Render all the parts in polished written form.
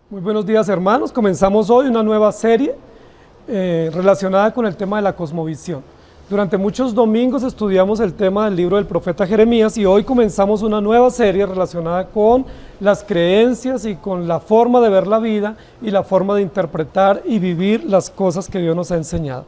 Muy buenos días, hermanos. Comenzamos hoy una nueva serie relacionada con el tema de la cosmovisión. Durante muchos domingos estudiamos el tema del libro del profeta Jeremías y hoy comenzamos una nueva serie relacionada con las creencias y con la forma de ver la vida y la forma de interpretar y vivir las cosas que Dios nos ha enseñado.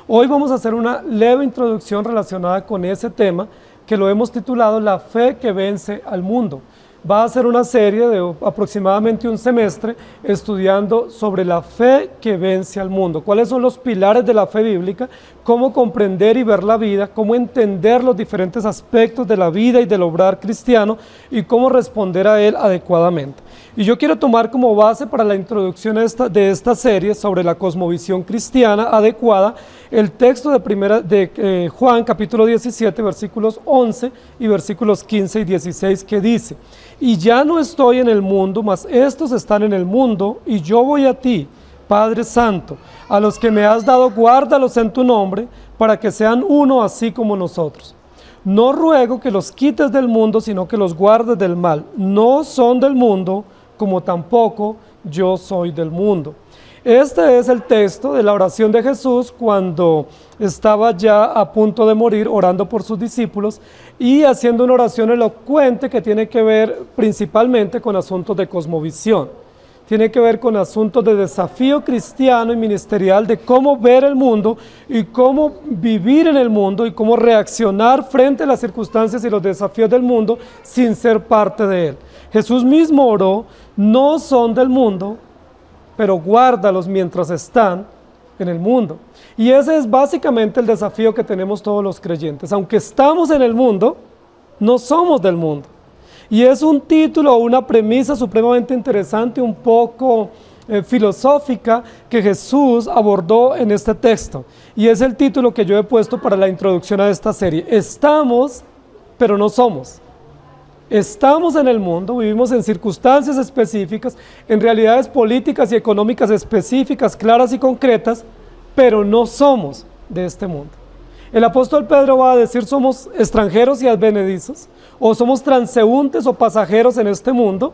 Hoy vamos a hacer una leve introducción relacionada con ese tema que lo hemos titulado La fe que vence al mundo. Va a ser una serie de aproximadamente un semestre estudiando sobre la fe que vence al mundo. ¿Cuáles son los pilares de la fe bíblica? Cómo comprender y ver la vida, cómo entender los diferentes aspectos de la vida y del obrar cristiano y cómo responder a él adecuadamente. Y yo quiero tomar como base para la introducción de esta serie sobre la cosmovisión cristiana adecuada el texto de Juan capítulo 17 versículos 11 y versículos 15 y 16 que dice: y ya no estoy en el mundo, mas estos están en el mundo, y yo voy a ti, Padre Santo, a los que me has dado, guárdalos en tu nombre, para que sean uno así como nosotros. No ruego que los quites del mundo, sino que los guardes del mal. No son del mundo, como tampoco yo soy del mundo. Este es el texto de la oración de Jesús cuando estaba ya a punto de morir, orando por sus discípulos y haciendo una oración elocuente que tiene que ver principalmente con asuntos de cosmovisión. Tiene que ver con asuntos de desafío cristiano y ministerial de cómo ver el mundo y cómo vivir en el mundo y cómo reaccionar frente a las circunstancias y los desafíos del mundo sin ser parte de él. Jesús mismo oró: no son del mundo, pero guárdalos mientras están en el mundo. Y ese es básicamente el desafío que tenemos todos los creyentes. Aunque estamos en el mundo, no somos del mundo. Y es un título o una premisa supremamente interesante, un poco filosófica, que Jesús abordó en este texto. Y es el título que yo he puesto para la introducción a esta serie. Estamos, pero no somos. Estamos en el mundo, vivimos en circunstancias específicas, en realidades políticas y económicas específicas, claras y concretas, pero no somos de este mundo. El apóstol Pedro va a decir: somos extranjeros y advenedizos, o somos transeúntes o pasajeros en este mundo.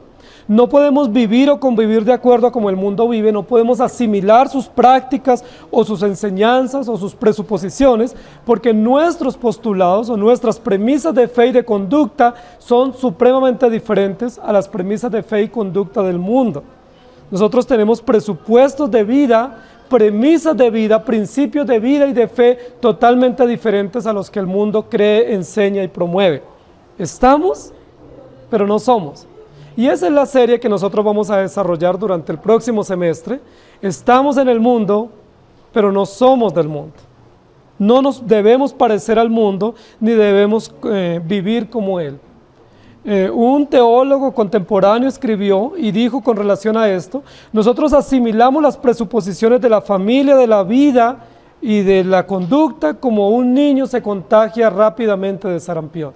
No podemos vivir o convivir de acuerdo a como el mundo vive, no podemos asimilar sus prácticas o sus enseñanzas o sus presuposiciones, porque nuestros postulados o nuestras premisas de fe y de conducta son supremamente diferentes a las premisas de fe y conducta del mundo. Nosotros tenemos presupuestos de vida, premisas de vida, principios de vida y de fe totalmente diferentes a los que el mundo cree, enseña y promueve. Estamos, pero no somos. Y esa es la serie que nosotros vamos a desarrollar durante el próximo semestre. Estamos en el mundo, pero no somos del mundo. No nos debemos parecer al mundo, ni debemos vivir como él. Un teólogo contemporáneo escribió y dijo con relación a esto: nosotros asimilamos las presuposiciones de la familia, de la vida y de la conducta como un niño se contagia rápidamente de sarampión.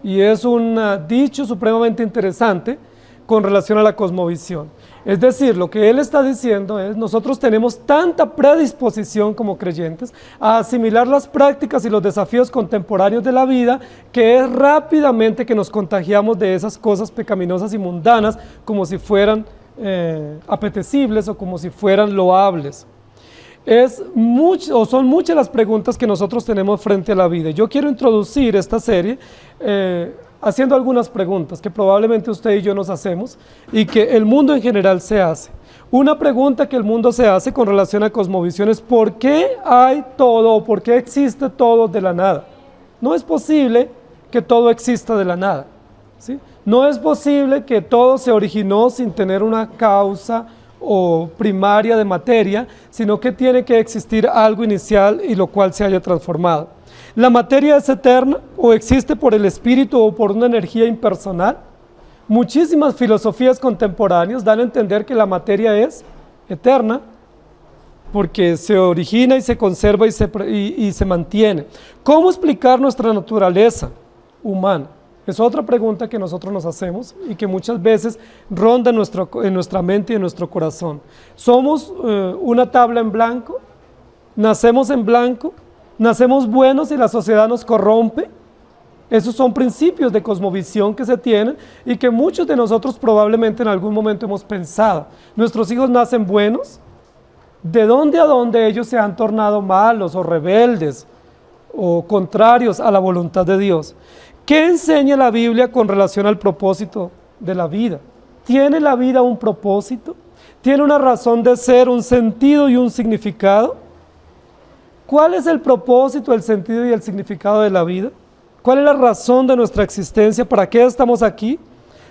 Y es un dicho supremamente interesante con relación a la cosmovisión. Es decir, lo que él está diciendo es: nosotros tenemos tanta predisposición como creyentes a asimilar las prácticas y los desafíos contemporáneos de la vida, que es rápidamente que nos contagiamos de esas cosas pecaminosas y mundanas como si fueran apetecibles o como si fueran loables. Son muchas las preguntas que nosotros tenemos frente a la vida. Yo quiero introducir esta serie haciendo algunas preguntas que probablemente usted y yo nos hacemos y que el mundo en general se hace. Una pregunta que el mundo se hace con relación a cosmovisión es: ¿por qué hay todo o por qué existe todo de la nada? No es posible que todo exista de la nada, ¿sí? No es posible que todo se originó sin tener una causa o primaria de materia, sino que tiene que existir algo inicial y lo cual se haya transformado. ¿La materia es eterna o existe por el espíritu o por una energía impersonal? Muchísimas filosofías contemporáneas dan a entender que la materia es eterna porque se origina y se conserva y se mantiene. ¿Cómo explicar nuestra naturaleza humana? Es otra pregunta que nosotros nos hacemos y que muchas veces ronda en nuestra mente y en nuestro corazón. ¿Somos una tabla en blanco? ¿Nacemos en blanco? ¿Nacemos buenos y la sociedad nos corrompe? Esos son principios de cosmovisión que se tienen y que muchos de nosotros probablemente en algún momento hemos pensado. Nuestros hijos nacen buenos, ¿de dónde a dónde ellos se han tornado malos o rebeldes o contrarios a la voluntad de Dios? ¿Qué enseña la Biblia con relación al propósito de la vida? ¿Tiene la vida un propósito? ¿Tiene una razón de ser, un sentido y un significado? ¿Cuál es el propósito, el sentido y el significado de la vida? ¿Cuál es la razón de nuestra existencia? ¿Para qué estamos aquí?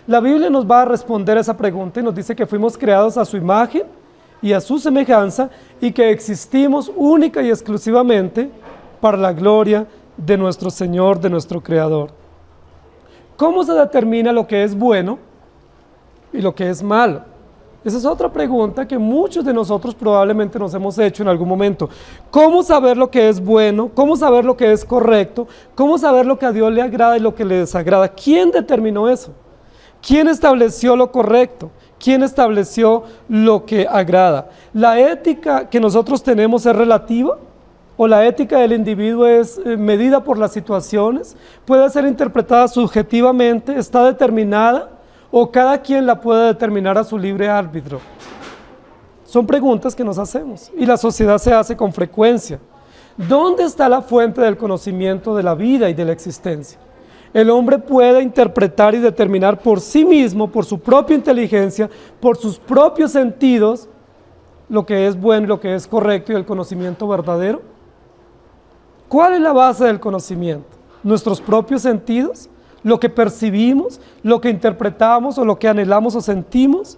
La Biblia nos va a responder esa pregunta y nos dice que fuimos creados a su imagen y a su semejanza y que existimos única y exclusivamente para la gloria de nuestro Señor, de nuestro Creador. ¿Cómo se determina lo que es bueno y lo que es malo? Esa es otra pregunta que muchos de nosotros probablemente nos hemos hecho en algún momento. ¿Cómo saber lo que es bueno? ¿Cómo saber lo que es correcto? ¿Cómo saber lo que a Dios le agrada y lo que le desagrada? ¿Quién determinó eso? ¿Quién estableció lo correcto? ¿Quién estableció lo que agrada? ¿La ética que nosotros tenemos es relativa? ¿O la ética del individuo es medida por las situaciones? ¿Puede ser interpretada subjetivamente? ¿Está determinada? ¿O cada quien la puede determinar a su libre árbitro? Son preguntas que nos hacemos y la sociedad se hace con frecuencia. ¿Dónde está la fuente del conocimiento de la vida y de la existencia? El hombre puede interpretar y determinar por sí mismo, por su propia inteligencia, por sus propios sentidos, lo que es bueno y lo que es correcto y el conocimiento verdadero. ¿Cuál es la base del conocimiento? ¿Nuestros propios sentidos? ¿Lo que percibimos, lo que interpretamos o lo que anhelamos o sentimos?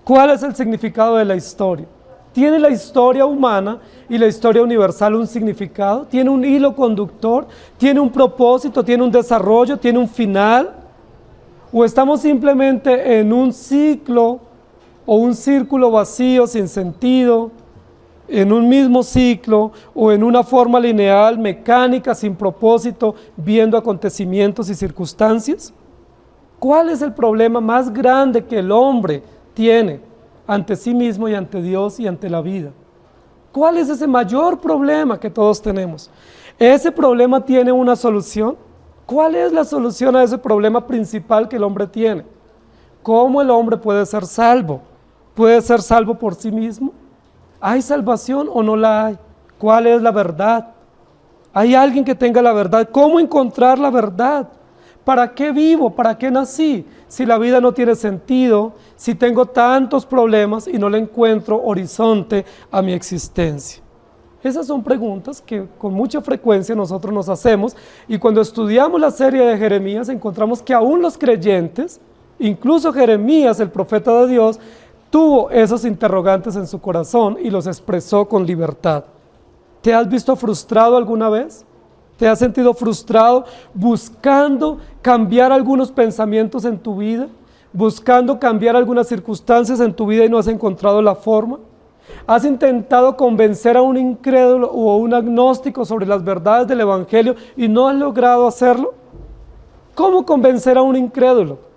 ¿Cuál es el significado de la historia? ¿Tiene la historia humana y la historia universal un significado? ¿Tiene un hilo conductor? ¿Tiene un propósito? ¿Tiene un desarrollo? ¿Tiene un final? ¿O estamos simplemente en un ciclo o un círculo vacío, sin sentido, en un mismo ciclo o en una forma lineal, mecánica, sin propósito, viendo acontecimientos y circunstancias? ¿Cuál es el problema más grande que el hombre tiene ante sí mismo y ante Dios y ante la vida? ¿Cuál es ese mayor problema que todos tenemos? ¿Ese problema tiene una solución? ¿Cuál es la solución a ese problema principal que el hombre tiene? ¿Cómo el hombre puede ser salvo? ¿Puede ser salvo por sí mismo? ¿Hay salvación o no la hay? ¿Cuál es la verdad? ¿Hay alguien que tenga la verdad? ¿Cómo encontrar la verdad? ¿Para qué vivo? ¿Para qué nací? Si la vida no tiene sentido, si tengo tantos problemas y no le encuentro horizonte a mi existencia. Esas son preguntas que con mucha frecuencia nosotros nos hacemos y cuando estudiamos la serie de Jeremías encontramos que aún los creyentes, incluso Jeremías, el profeta de Dios, tuvo esos interrogantes en su corazón y los expresó con libertad. ¿Te has visto frustrado alguna vez? ¿Te has sentido frustrado buscando cambiar algunos pensamientos en tu vida? ¿Buscando cambiar algunas circunstancias en tu vida y no has encontrado la forma? ¿Has intentado convencer a un incrédulo o a un agnóstico sobre las verdades del Evangelio y no has logrado hacerlo? ¿Cómo convencer a un incrédulo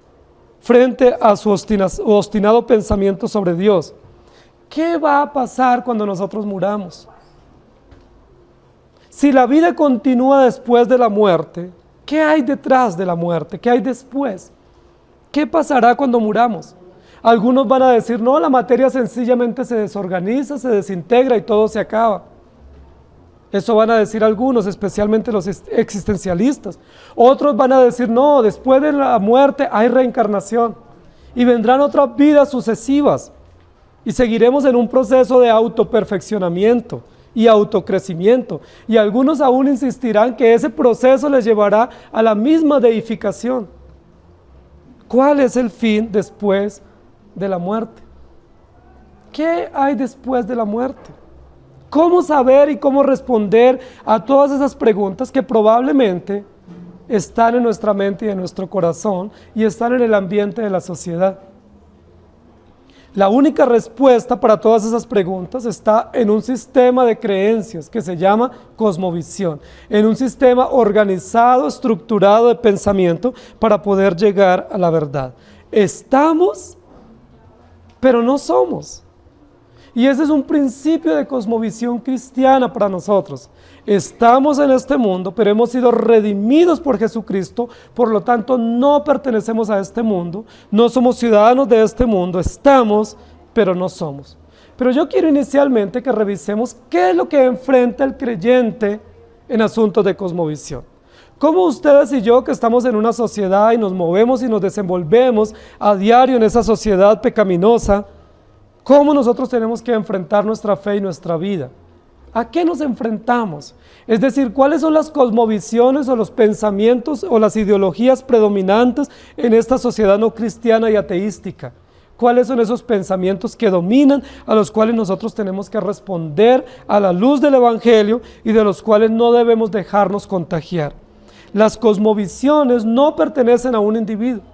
frente a su obstinado pensamiento sobre Dios? ¿Qué va a pasar cuando nosotros muramos? Si la vida continúa después de la muerte, ¿qué hay detrás de la muerte? ¿Qué hay después? ¿Qué pasará cuando muramos? Algunos van a decir, no, la materia sencillamente se desorganiza, se desintegra y todo se acaba. Eso van a decir algunos, especialmente los existencialistas. Otros van a decir, no, después de la muerte hay reencarnación y vendrán otras vidas sucesivas y seguiremos en un proceso de autoperfeccionamiento y autocrecimiento. Y algunos aún insistirán que ese proceso les llevará a la misma deificación. ¿Cuál es el fin después de la muerte? ¿Qué hay después de la muerte? ¿Cómo saber y cómo responder a todas esas preguntas que probablemente están en nuestra mente y en nuestro corazón y están en el ambiente de la sociedad? La única respuesta para todas esas preguntas está en un sistema de creencias que se llama cosmovisión, en un sistema organizado, estructurado de pensamiento para poder llegar a la verdad. Estamos, pero no somos. Y ese es un principio de cosmovisión cristiana para nosotros. Estamos en este mundo, pero hemos sido redimidos por Jesucristo, por lo tanto no pertenecemos a este mundo, no somos ciudadanos de este mundo, estamos, pero no somos. Pero yo quiero inicialmente que revisemos qué es lo que enfrenta el creyente en asuntos de cosmovisión. ¿Cómo ustedes y yo, que estamos en una sociedad y nos movemos y nos desenvolvemos a diario en esa sociedad pecaminosa, cómo nosotros tenemos que enfrentar nuestra fe y nuestra vida? ¿A qué nos enfrentamos? Es decir, ¿cuáles son las cosmovisiones o los pensamientos o las ideologías predominantes en esta sociedad no cristiana y ateística? ¿Cuáles son esos pensamientos que dominan, a los cuales nosotros tenemos que responder a la luz del Evangelio y de los cuales no debemos dejarnos contagiar? Las cosmovisiones no pertenecen a un individuo.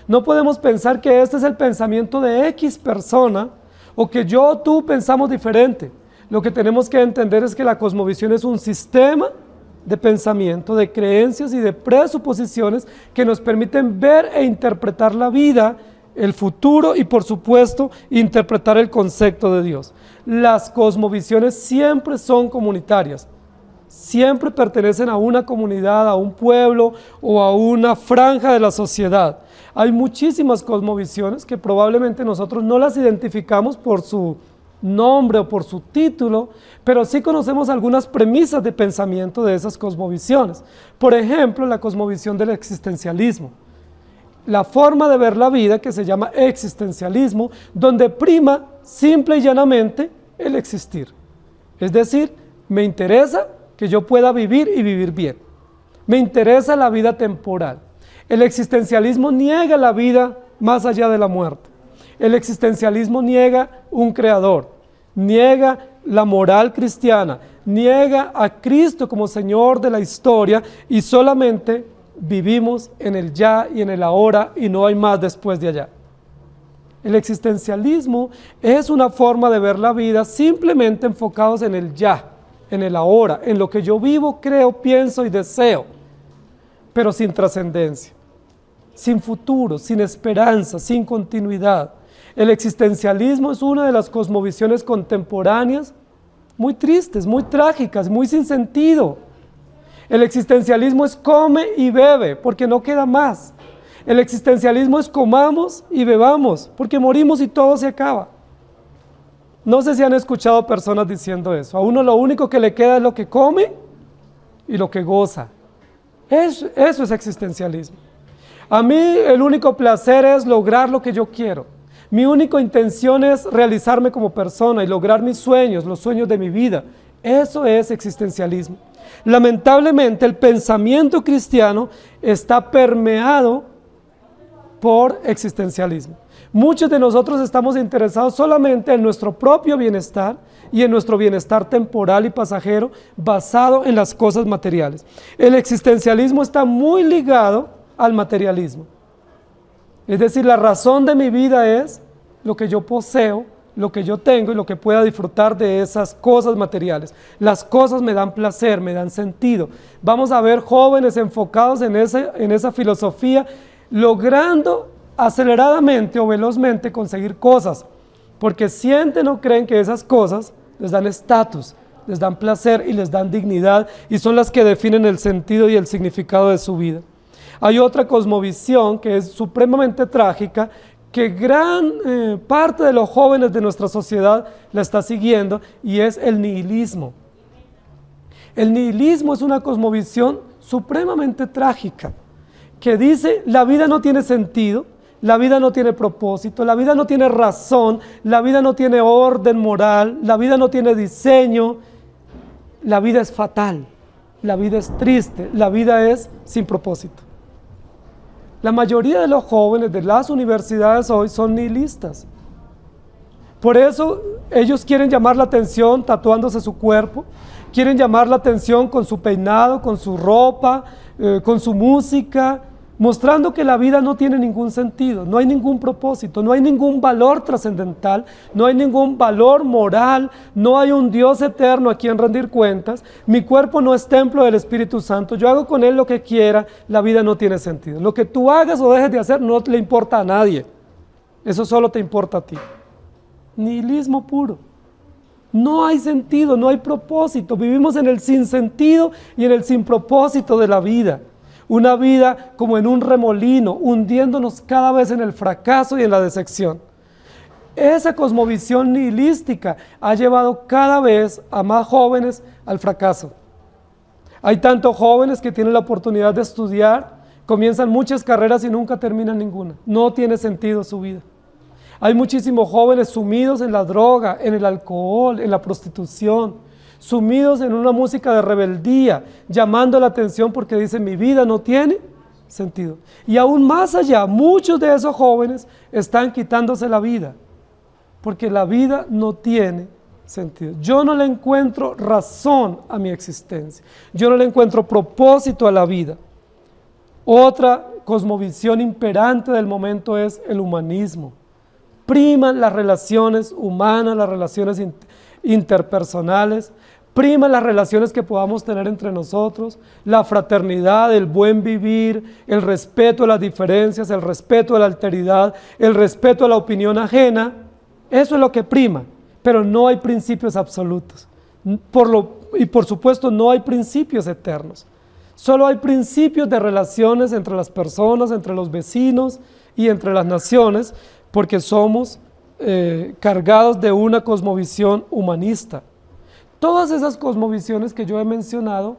No podemos pensar que este es el pensamiento de X persona o que yo o tú pensamos diferente. Lo que tenemos que entender es que la cosmovisión es un sistema de pensamiento, de creencias y de presuposiciones que nos permiten ver e interpretar la vida, el futuro y, por supuesto, interpretar el concepto de Dios. Las cosmovisiones siempre son comunitarias, siempre pertenecen a una comunidad, a un pueblo o a una franja de la sociedad. Hay muchísimas cosmovisiones que probablemente nosotros no las identificamos por su nombre o por su título, pero sí conocemos algunas premisas de pensamiento de esas cosmovisiones. Por ejemplo, la cosmovisión del existencialismo. La forma de ver la vida que se llama existencialismo, donde prima simple y llanamente el existir. Es decir, me interesa que yo pueda vivir y vivir bien. Me interesa la vida temporal. El existencialismo niega la vida más allá de la muerte. El existencialismo niega un creador, niega la moral cristiana, niega a Cristo como Señor de la historia y solamente vivimos en el ya y en el ahora y no hay más después de allá. El existencialismo es una forma de ver la vida simplemente enfocados en el ya, en el ahora, en lo que yo vivo, creo, pienso y deseo, pero sin trascendencia, sin futuro, sin esperanza, sin continuidad. El existencialismo es una de las cosmovisiones contemporáneas muy tristes, muy trágicas, muy sin sentido. El existencialismo es come y bebe, porque no queda más. El existencialismo es comamos y bebamos, porque morimos y todo se acaba. No sé si han escuchado personas diciendo eso. A uno lo único que le queda es lo que come y lo que goza. Eso es existencialismo. A mí el único placer es lograr lo que yo quiero. Mi única intención es realizarme como persona y lograr mis sueños, los sueños de mi vida. Eso es existencialismo. Lamentablemente el pensamiento cristiano está permeado por existencialismo. Muchos de nosotros estamos interesados solamente en nuestro propio bienestar y en nuestro bienestar temporal y pasajero basado en las cosas materiales. El existencialismo está muy ligado al materialismo. Es decir, la razón de mi vida es lo que yo poseo, lo que yo tengo y lo que pueda disfrutar de esas cosas materiales. Las cosas me dan placer, me dan sentido. Vamos a ver jóvenes enfocados en esa filosofía, logrando aceleradamente o velozmente conseguir cosas, porque sienten o creen que esas cosas les dan estatus, les dan placer y les dan dignidad y son las que definen el sentido y el significado de su vida. Hay otra cosmovisión que es supremamente trágica, que gran parte de los jóvenes de nuestra sociedad la está siguiendo, y es el nihilismo. El nihilismo es una cosmovisión supremamente trágica, que dice la vida no tiene sentido, la vida no tiene propósito, la vida no tiene razón, la vida no tiene orden moral, la vida no tiene diseño, la vida es fatal, la vida es triste, la vida es sin propósito. La mayoría de los jóvenes de las universidades hoy son nihilistas. Por eso ellos quieren llamar la atención tatuándose su cuerpo, quieren llamar la atención con su peinado, con su ropa, con su música, mostrando que la vida no tiene ningún sentido, no hay ningún propósito, no hay ningún valor trascendental, no hay ningún valor moral, no hay un Dios eterno a quien rendir cuentas, mi cuerpo no es templo del Espíritu Santo, yo hago con él lo que quiera, la vida no tiene sentido. Lo que tú hagas o dejes de hacer no le importa a nadie, eso solo te importa a ti. Nihilismo puro. No hay sentido, no hay propósito. Vivimos en el sinsentido y en el sin propósito de la vida. Una vida como en un remolino, hundiéndonos cada vez en el fracaso y en la decepción. Esa cosmovisión nihilística ha llevado cada vez a más jóvenes al fracaso. Hay tantos jóvenes que tienen la oportunidad de estudiar, comienzan muchas carreras y nunca terminan ninguna. No tiene sentido su vida. Hay muchísimos jóvenes sumidos en la droga, en el alcohol, en la prostitución, sumidos en una música de rebeldía, llamando la atención porque dicen mi vida no tiene sentido. Y aún más allá, muchos de esos jóvenes están quitándose la vida, porque la vida no tiene sentido. Yo no le encuentro razón a mi existencia, yo no le encuentro propósito a la vida. Otra cosmovisión imperante del momento es el humanismo. Priman las relaciones humanas, las relaciones interpersonales, priman las relaciones que podamos tener entre nosotros, la fraternidad, el buen vivir, el respeto a las diferencias, el respeto a la alteridad, el respeto a la opinión ajena. Eso es lo que prima, pero no hay principios absolutos. Y por supuesto no hay principios eternos. Solo hay principios de relaciones entre las personas, entre los vecinos y entre las naciones, porque somos cargados de una cosmovisión humanista. Todas esas cosmovisiones que yo he mencionado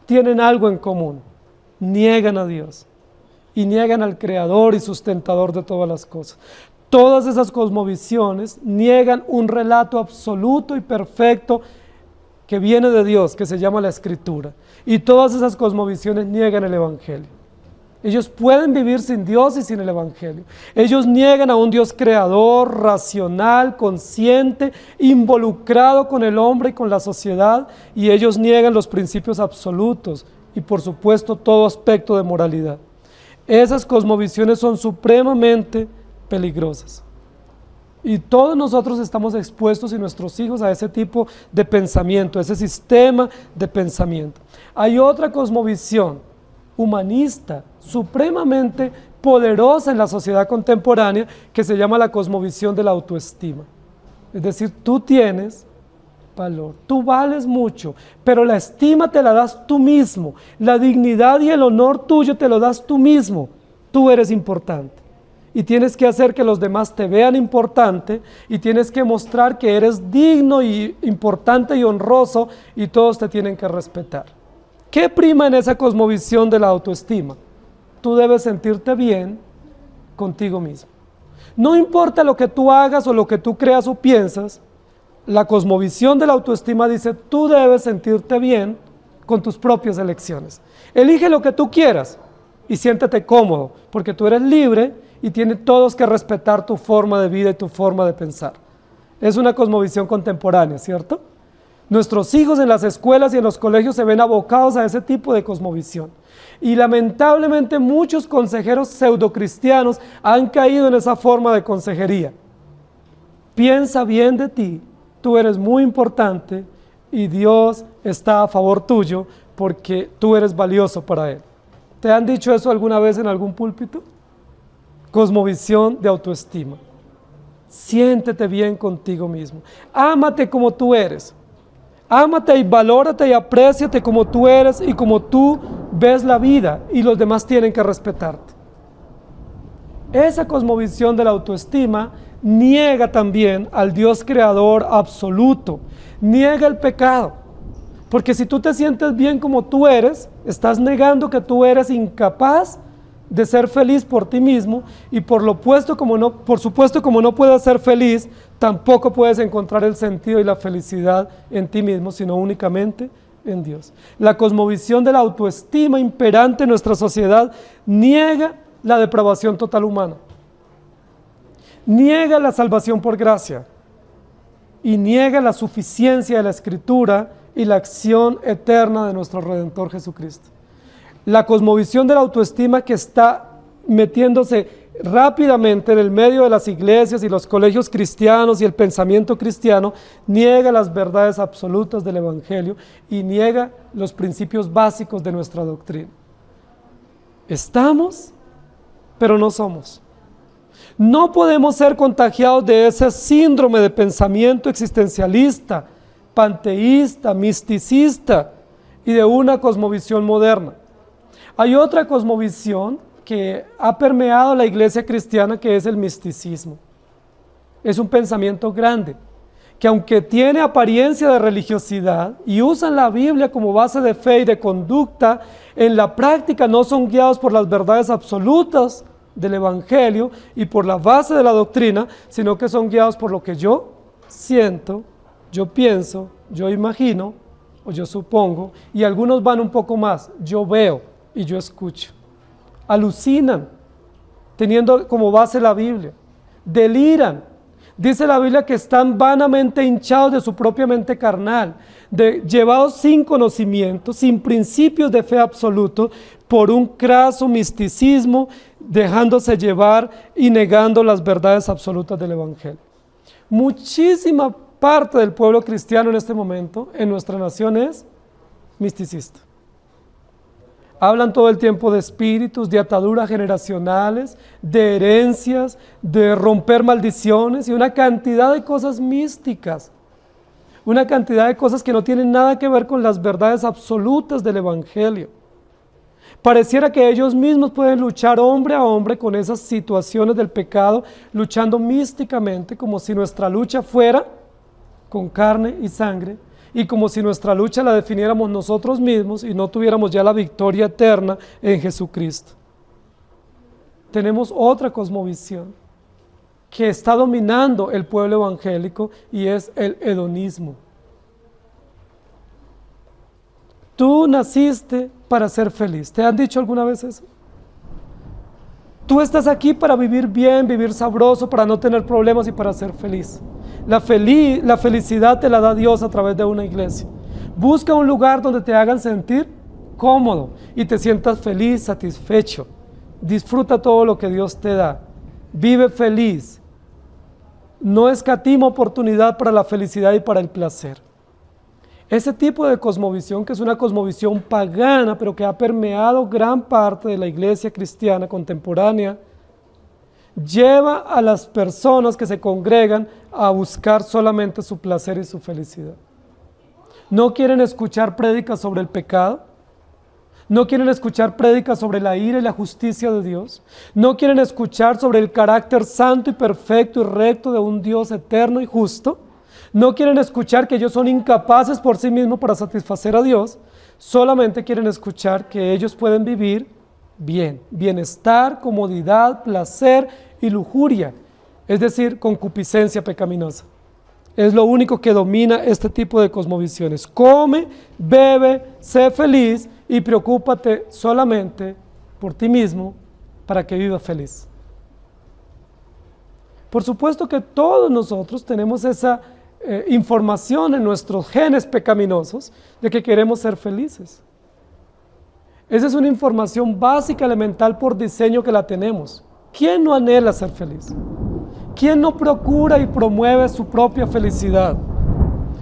tienen algo en común: niegan a Dios y niegan al Creador y sustentador de todas las cosas. Todas esas cosmovisiones niegan un relato absoluto y perfecto que viene de Dios, que se llama la Escritura. Y todas esas cosmovisiones niegan el Evangelio. Ellos pueden vivir sin Dios y sin el Evangelio. Ellos niegan a un Dios creador, racional, consciente, involucrado con el hombre y con la sociedad, y ellos niegan los principios absolutos y por supuesto todo aspecto de moralidad. Esas cosmovisiones son supremamente peligrosas. Y todos nosotros estamos expuestos y nuestros hijos a ese tipo de pensamiento, a ese sistema de pensamiento. Hay otra cosmovisión humanista, supremamente poderosa en la sociedad contemporánea, que se llama la cosmovisión de la autoestima. Es decir, tú tienes valor, tú vales mucho, pero la estima te la das tú mismo, la dignidad y el honor tuyo te lo das tú mismo, tú eres importante. Y tienes que hacer que los demás te vean importante y tienes que mostrar que eres digno y importante y honroso y todos te tienen que respetar. ¿Qué prima en esa cosmovisión de la autoestima? Tú debes sentirte bien contigo mismo. No importa lo que tú hagas o lo que tú creas o piensas, la cosmovisión de la autoestima dice, tú debes sentirte bien con tus propias elecciones. Elige lo que tú quieras y siéntete cómodo, porque tú eres libre y tienen todos que respetar tu forma de vida y tu forma de pensar. Es una cosmovisión contemporánea, ¿cierto? Nuestros hijos en las escuelas y en los colegios se ven abocados a ese tipo de cosmovisión. Y lamentablemente muchos consejeros pseudocristianos han caído en esa forma de consejería. Piensa bien de ti, tú eres muy importante y Dios está a favor tuyo porque tú eres valioso para Él. ¿Te han dicho eso alguna vez en algún púlpito? Cosmovisión de autoestima. Siéntete bien contigo mismo. Ámate como tú eres. Ámate y valórate y apréciate como tú eres y como tú ves la vida, y los demás tienen que respetarte. Esa cosmovisión de la autoestima niega también al Dios creador absoluto, niega el pecado, porque si tú te sientes bien como tú eres, estás negando que tú eres incapaz de ser feliz por ti mismo, y por supuesto como no puedes ser feliz, tampoco puedes encontrar el sentido y la felicidad en ti mismo, sino únicamente en Dios. La cosmovisión de la autoestima imperante en nuestra sociedad niega la depravación total humana, niega la salvación por gracia y niega la suficiencia de la Escritura y la acción eterna de nuestro Redentor Jesucristo. La cosmovisión de la autoestima que está metiéndose rápidamente en el medio de las iglesias y los colegios cristianos y el pensamiento cristiano niega las verdades absolutas del Evangelio y niega los principios básicos de nuestra doctrina. Estamos, pero no somos. No podemos ser contagiados de ese síndrome de pensamiento existencialista panteísta, misticista y de una cosmovisión moderna. Hay otra cosmovisión que ha permeado la iglesia cristiana, que es el misticismo. Es un pensamiento grande, que aunque tiene apariencia de religiosidad y usan la Biblia como base de fe y de conducta, en la práctica no son guiados por las verdades absolutas del Evangelio y por la base de la doctrina, sino que son guiados por lo que yo siento, yo pienso, yo imagino o yo supongo, y algunos van un poco más, yo veo y yo escucho. Alucinan, teniendo como base la Biblia, deliran. Dice la Biblia que están vanamente hinchados de su propia mente carnal, llevados sin conocimiento, sin principios de fe absoluto, por un craso misticismo, dejándose llevar y negando las verdades absolutas del Evangelio. Muchísima parte del pueblo cristiano en este momento, en nuestra nación, es misticista. Hablan todo el tiempo de espíritus, de ataduras generacionales, de herencias, de romper maldiciones y una cantidad de cosas místicas. Una cantidad de cosas que no tienen nada que ver con las verdades absolutas del Evangelio. Pareciera que ellos mismos pueden luchar hombre a hombre con esas situaciones del pecado, luchando místicamente, como si nuestra lucha fuera con carne y sangre, y como si nuestra lucha la definiéramos nosotros mismos y no tuviéramos ya la victoria eterna en Jesucristo. Tenemos otra cosmovisión que está dominando el pueblo evangélico y es el hedonismo. Tú naciste para ser feliz. ¿Te han dicho alguna vez eso? Tú estás aquí para vivir bien, vivir sabroso, para no tener problemas y para ser feliz. La felicidad te la da Dios a través de una iglesia. Busca un lugar donde te hagan sentir cómodo y te sientas feliz, satisfecho. Disfruta todo lo que Dios te da. Vive feliz. No escatima oportunidad para la felicidad y para el placer. Ese tipo de cosmovisión, que es una cosmovisión pagana, pero que ha permeado gran parte de la iglesia cristiana contemporánea, lleva a las personas que se congregan a buscar solamente su placer y su felicidad. No quieren escuchar prédicas sobre el pecado, no quieren escuchar prédicas sobre la ira y la justicia de Dios, no quieren escuchar sobre el carácter santo y perfecto y recto de un Dios eterno y justo, no quieren escuchar que ellos son incapaces por sí mismos para satisfacer a Dios, solamente quieren escuchar que ellos pueden vivir bien, bienestar, comodidad, placer y lujuria, es decir, concupiscencia pecaminosa. Es lo único que domina este tipo de cosmovisiones. Come, bebe, sé feliz y preocúpate solamente por ti mismo para que vivas feliz. Por supuesto que todos nosotros tenemos esa información en nuestros genes pecaminosos de que queremos ser felices. Esa es una información básica, elemental por diseño que la tenemos. ¿Quién no anhela ser feliz? ¿Quién no procura y promueve su propia felicidad?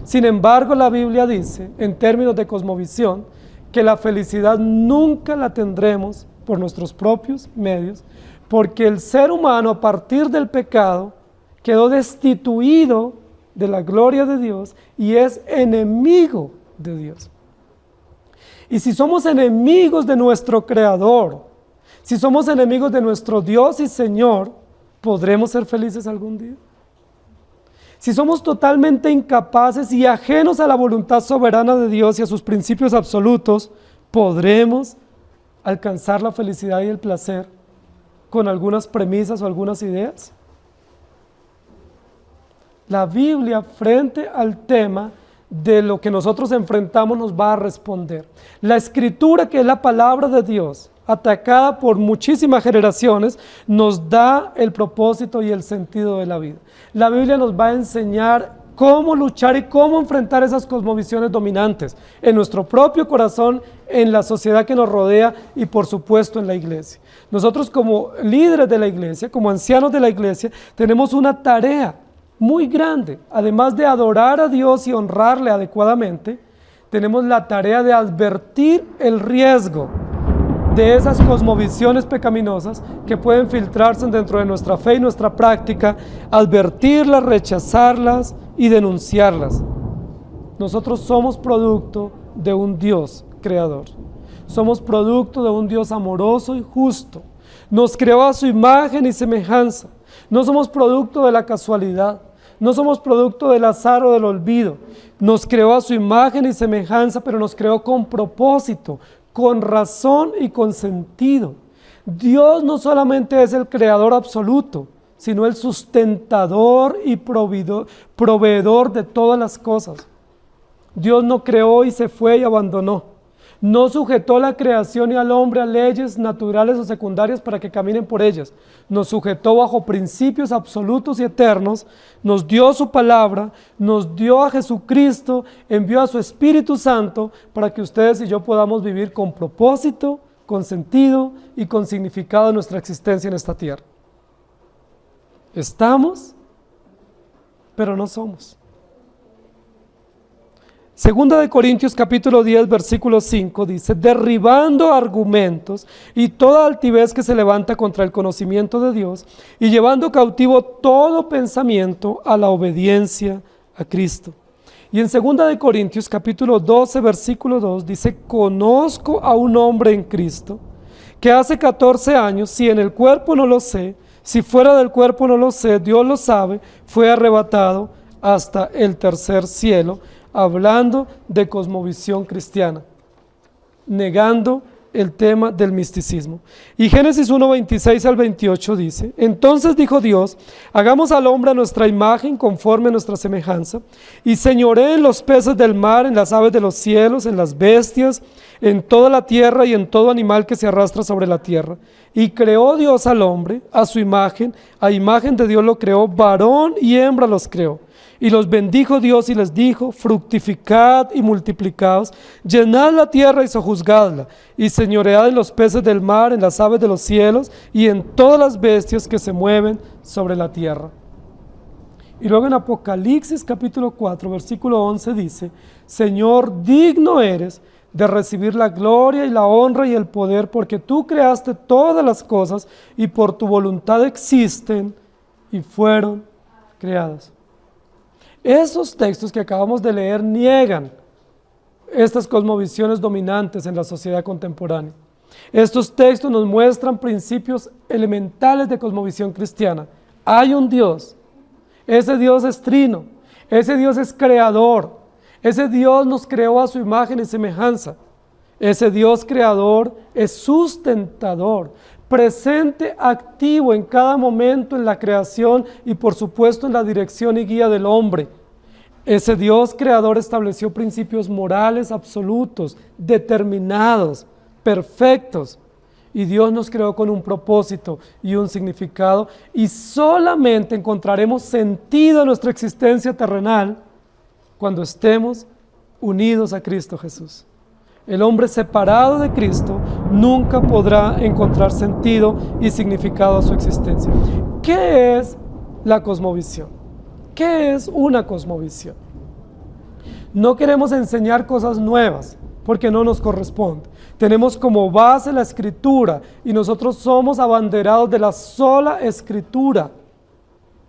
Sin embargo, la Biblia dice, en términos de cosmovisión, que la felicidad nunca la tendremos por nuestros propios medios, porque el ser humano a partir del pecado quedó destituido de la gloria de Dios y es enemigo de Dios. Y si somos enemigos de nuestro Creador, si somos enemigos de nuestro Dios y Señor, ¿podremos ser felices algún día? Si somos totalmente incapaces y ajenos a la voluntad soberana de Dios y a sus principios absolutos, ¿podremos alcanzar la felicidad y el placer con algunas premisas o algunas ideas? La Biblia, frente al tema de lo que nosotros enfrentamos, nos va a responder. La Escritura, que es la palabra de Dios, atacada por muchísimas generaciones, nos da el propósito y el sentido de la vida. La Biblia nos va a enseñar cómo luchar y cómo enfrentar esas cosmovisiones dominantes en nuestro propio corazón, en la sociedad que nos rodea y por supuesto en la iglesia. Nosotros como líderes de la iglesia, como ancianos de la iglesia, tenemos una tarea muy grande. Además de adorar a Dios y honrarle adecuadamente, tenemos la tarea de advertir el riesgo de esas cosmovisiones pecaminosas que pueden filtrarse dentro de nuestra fe y nuestra práctica, advertirlas, rechazarlas y denunciarlas. Nosotros somos producto de un Dios creador. Somos producto de un Dios amoroso y justo. Nos creó a su imagen y semejanza. No somos producto de la casualidad. No somos producto del azar o del olvido. Nos creó a su imagen y semejanza, pero nos creó con propósito, con razón y con sentido. Dios no solamente es el creador absoluto, sino el sustentador y proveedor de todas las cosas. Dios no creó y se fue y abandonó. No sujetó la creación y al hombre a leyes naturales o secundarias para que caminen por ellas. Nos sujetó bajo principios absolutos y eternos, nos dio su palabra, nos dio a Jesucristo, envió a su Espíritu Santo para que ustedes y yo podamos vivir con propósito, con sentido y con significado en nuestra existencia en esta tierra. Estamos, pero no somos. Segunda de Corintios capítulo 10 versículo 5 dice: derribando argumentos y toda altivez que se levanta contra el conocimiento de Dios y llevando cautivo todo pensamiento a la obediencia a Cristo. Y en segunda de Corintios capítulo 12 versículo 2 dice: conozco a un hombre en Cristo que hace 14 años, si en el cuerpo no lo sé, si fuera del cuerpo no lo sé, Dios lo sabe, fue arrebatado hasta el tercer cielo, hablando de cosmovisión cristiana, negando el tema del misticismo. Y Génesis 1, 26 al 28 dice: entonces dijo Dios, hagamos al hombre a nuestra imagen conforme a nuestra semejanza, y señoree en los peces del mar, en las aves de los cielos, en las bestias, en toda la tierra y en todo animal que se arrastra sobre la tierra. Y creó Dios al hombre a su imagen, a imagen de Dios lo creó, varón y hembra los creó. Y los bendijo Dios y les dijo: fructificad y multiplicaos, llenad la tierra y sojuzgadla, y señoread en los peces del mar, en las aves de los cielos, y en todas las bestias que se mueven sobre la tierra. Y luego en Apocalipsis capítulo 4, versículo 11 dice: Señor, digno eres de recibir la gloria y la honra y el poder, porque tú creaste todas las cosas, y por tu voluntad existen y fueron creadas. Esos textos que acabamos de leer niegan estas cosmovisiones dominantes en la sociedad contemporánea. Estos textos nos muestran principios elementales de cosmovisión cristiana. Hay un Dios, ese Dios es trino, ese Dios es creador, ese Dios nos creó a su imagen y semejanza. Ese Dios creador es sustentador, presente, activo en cada momento en la creación y por supuesto en la dirección y guía del hombre. Ese Dios creador estableció principios morales absolutos, determinados, perfectos. Y Dios nos creó con un propósito y un significado, y solamente encontraremos sentido en nuestra existencia terrenal cuando estemos unidos a Cristo Jesús. El hombre separado de Cristo nunca podrá encontrar sentido y significado a su existencia. ¿Qué es la cosmovisión? ¿Qué es una cosmovisión? No queremos enseñar cosas nuevas porque no nos corresponde. Tenemos como base la Escritura y nosotros somos abanderados de la sola Escritura.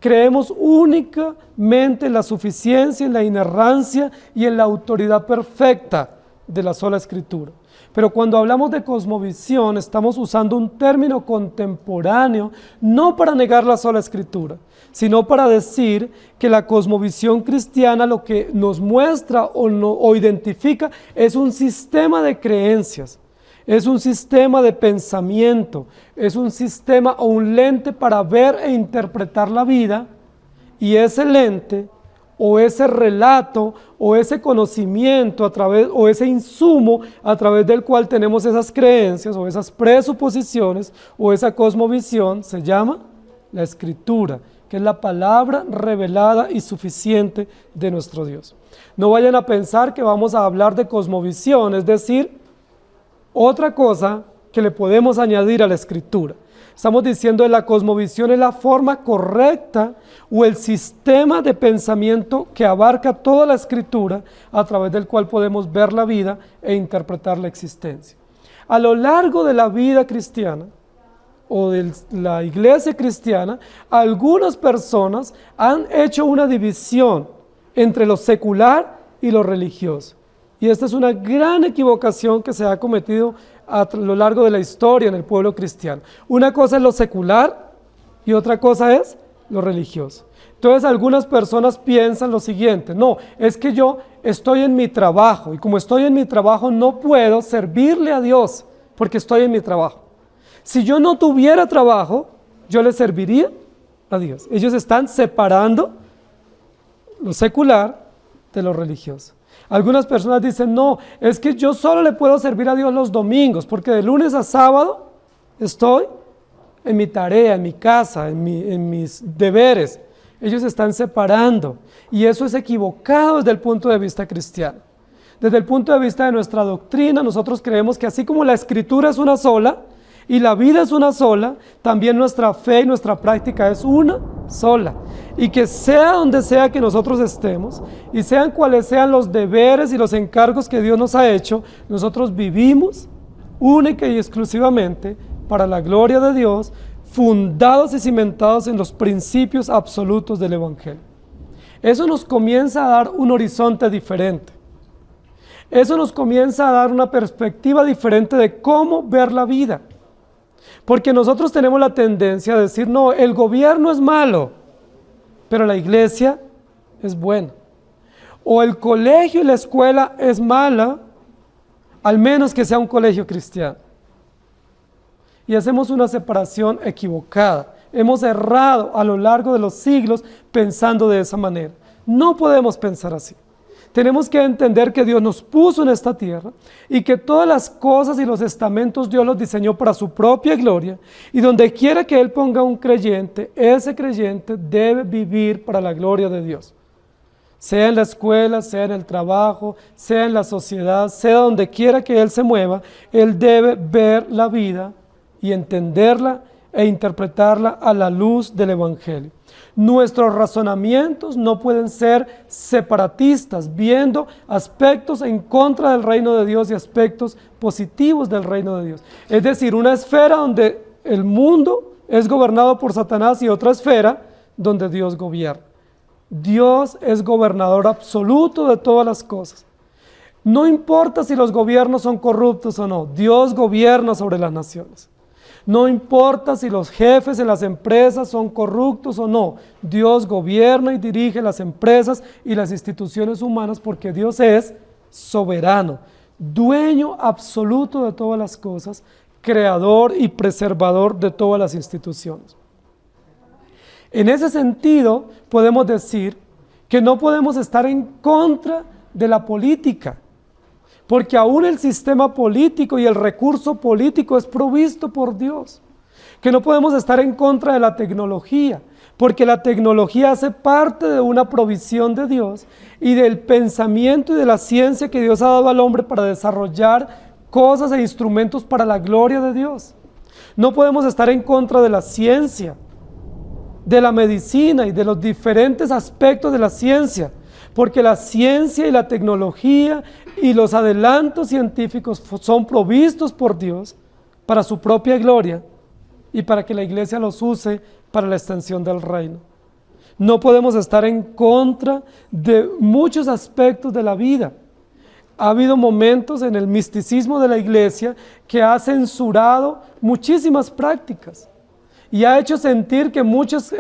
Creemos únicamente en la suficiencia, en la inerrancia y en la autoridad perfecta de la sola Escritura. Pero cuando hablamos de cosmovisión estamos usando un término contemporáneo no para negar la sola Escritura, sino para decir que la cosmovisión cristiana lo que nos muestra o identifica es un sistema de creencias, es un sistema de pensamiento, es un sistema o un lente para ver e interpretar la vida, y ese lente o ese relato o ese conocimiento a través, o ese insumo a través del cual tenemos esas creencias o esas presuposiciones o esa cosmovisión se llama la Escritura, que es la palabra revelada y suficiente de nuestro Dios. No vayan a pensar que vamos a hablar de cosmovisión, es decir, otra cosa que le podemos añadir a la Escritura. Estamos diciendo que la cosmovisión es la forma correcta o el sistema de pensamiento que abarca toda la Escritura a través del cual podemos ver la vida e interpretar la existencia. A lo largo de la vida cristiana o de la iglesia cristiana, algunas personas han hecho una división entre lo secular y lo religioso. Y esta es una gran equivocación que se ha cometido a lo largo de la historia en el pueblo cristiano. Una cosa es lo secular y otra cosa es lo religioso. Entonces algunas personas piensan lo siguiente: no, es que yo estoy en mi trabajo y como estoy en mi trabajo no puedo servirle a Dios porque estoy en mi trabajo. Si yo no tuviera trabajo, yo le serviría a Dios. Ellos están separando lo secular de lo religioso. Algunas personas dicen: no, es que yo solo le puedo servir a Dios los domingos porque de lunes a sábado estoy en mi tarea, en mi casa, en mis deberes. Ellos están separando y eso es equivocado desde el punto de vista cristiano. Desde el punto de vista de nuestra doctrina, nosotros creemos que así como la escritura es una sola y la vida es una sola, también nuestra fe y nuestra práctica es una sola. Y que sea donde sea que nosotros estemos y sean cuales sean los deberes y los encargos que Dios nos ha hecho, nosotros vivimos única y exclusivamente para la gloria de Dios, fundados y cimentados en los principios absolutos del Evangelio. Eso nos comienza a dar un horizonte diferente. Eso nos comienza a dar una perspectiva diferente de cómo ver la vida. Porque nosotros tenemos la tendencia a decir: no, el gobierno es malo, pero la iglesia es buena. O el colegio y la escuela es mala, al menos que sea un colegio cristiano. Y hacemos una separación equivocada. Hemos errado a lo largo de los siglos pensando de esa manera. No podemos pensar así. Tenemos que entender que Dios nos puso en esta tierra y que todas las cosas y los estamentos Dios los diseñó para su propia gloria, y donde quiera que Él ponga un creyente, ese creyente debe vivir para la gloria de Dios. Sea en la escuela, sea en el trabajo, sea en la sociedad, sea donde quiera que Él se mueva, Él debe ver la vida y entenderla e interpretarla a la luz del Evangelio. Nuestros razonamientos no pueden ser separatistas, viendo aspectos en contra del reino de Dios y aspectos positivos del reino de Dios. Es decir, una esfera donde el mundo es gobernado por Satanás y otra esfera donde Dios gobierna. Dios es gobernador absoluto de todas las cosas. No importa si los gobiernos son corruptos o no, Dios gobierna sobre las naciones. No importa si los jefes en las empresas son corruptos o no, Dios gobierna y dirige las empresas y las instituciones humanas porque Dios es soberano, dueño absoluto de todas las cosas, creador y preservador de todas las instituciones. En ese sentido, podemos decir que no podemos estar en contra de la política, porque aún el sistema político y el recurso político es provisto por Dios. Que no podemos estar en contra de la tecnología, porque la tecnología hace parte de una provisión de Dios y del pensamiento y de la ciencia que Dios ha dado al hombre para desarrollar cosas e instrumentos para la gloria de Dios. No podemos estar en contra de la ciencia, de la medicina y de los diferentes aspectos de la ciencia, porque la ciencia y la tecnología y los adelantos científicos son provistos por Dios para su propia gloria y para que la iglesia los use para la extensión del reino. No podemos estar en contra de muchos aspectos de la vida. Ha habido momentos en el misticismo de la iglesia que ha censurado muchísimas prácticas y ha hecho sentir que muchos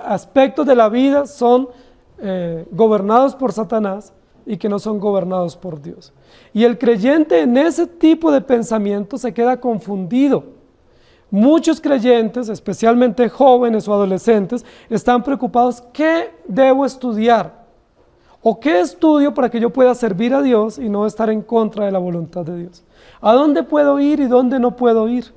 aspectos de la vida son gobernados por Satanás y que no son gobernados por Dios. Y el creyente en ese tipo de pensamiento se queda confundido. Muchos creyentes, especialmente jóvenes o adolescentes, están preocupados: ¿qué debo estudiar? ¿O qué estudio para que yo pueda servir a Dios y no estar en contra de la voluntad de Dios? ¿A dónde puedo ir y dónde no puedo ir?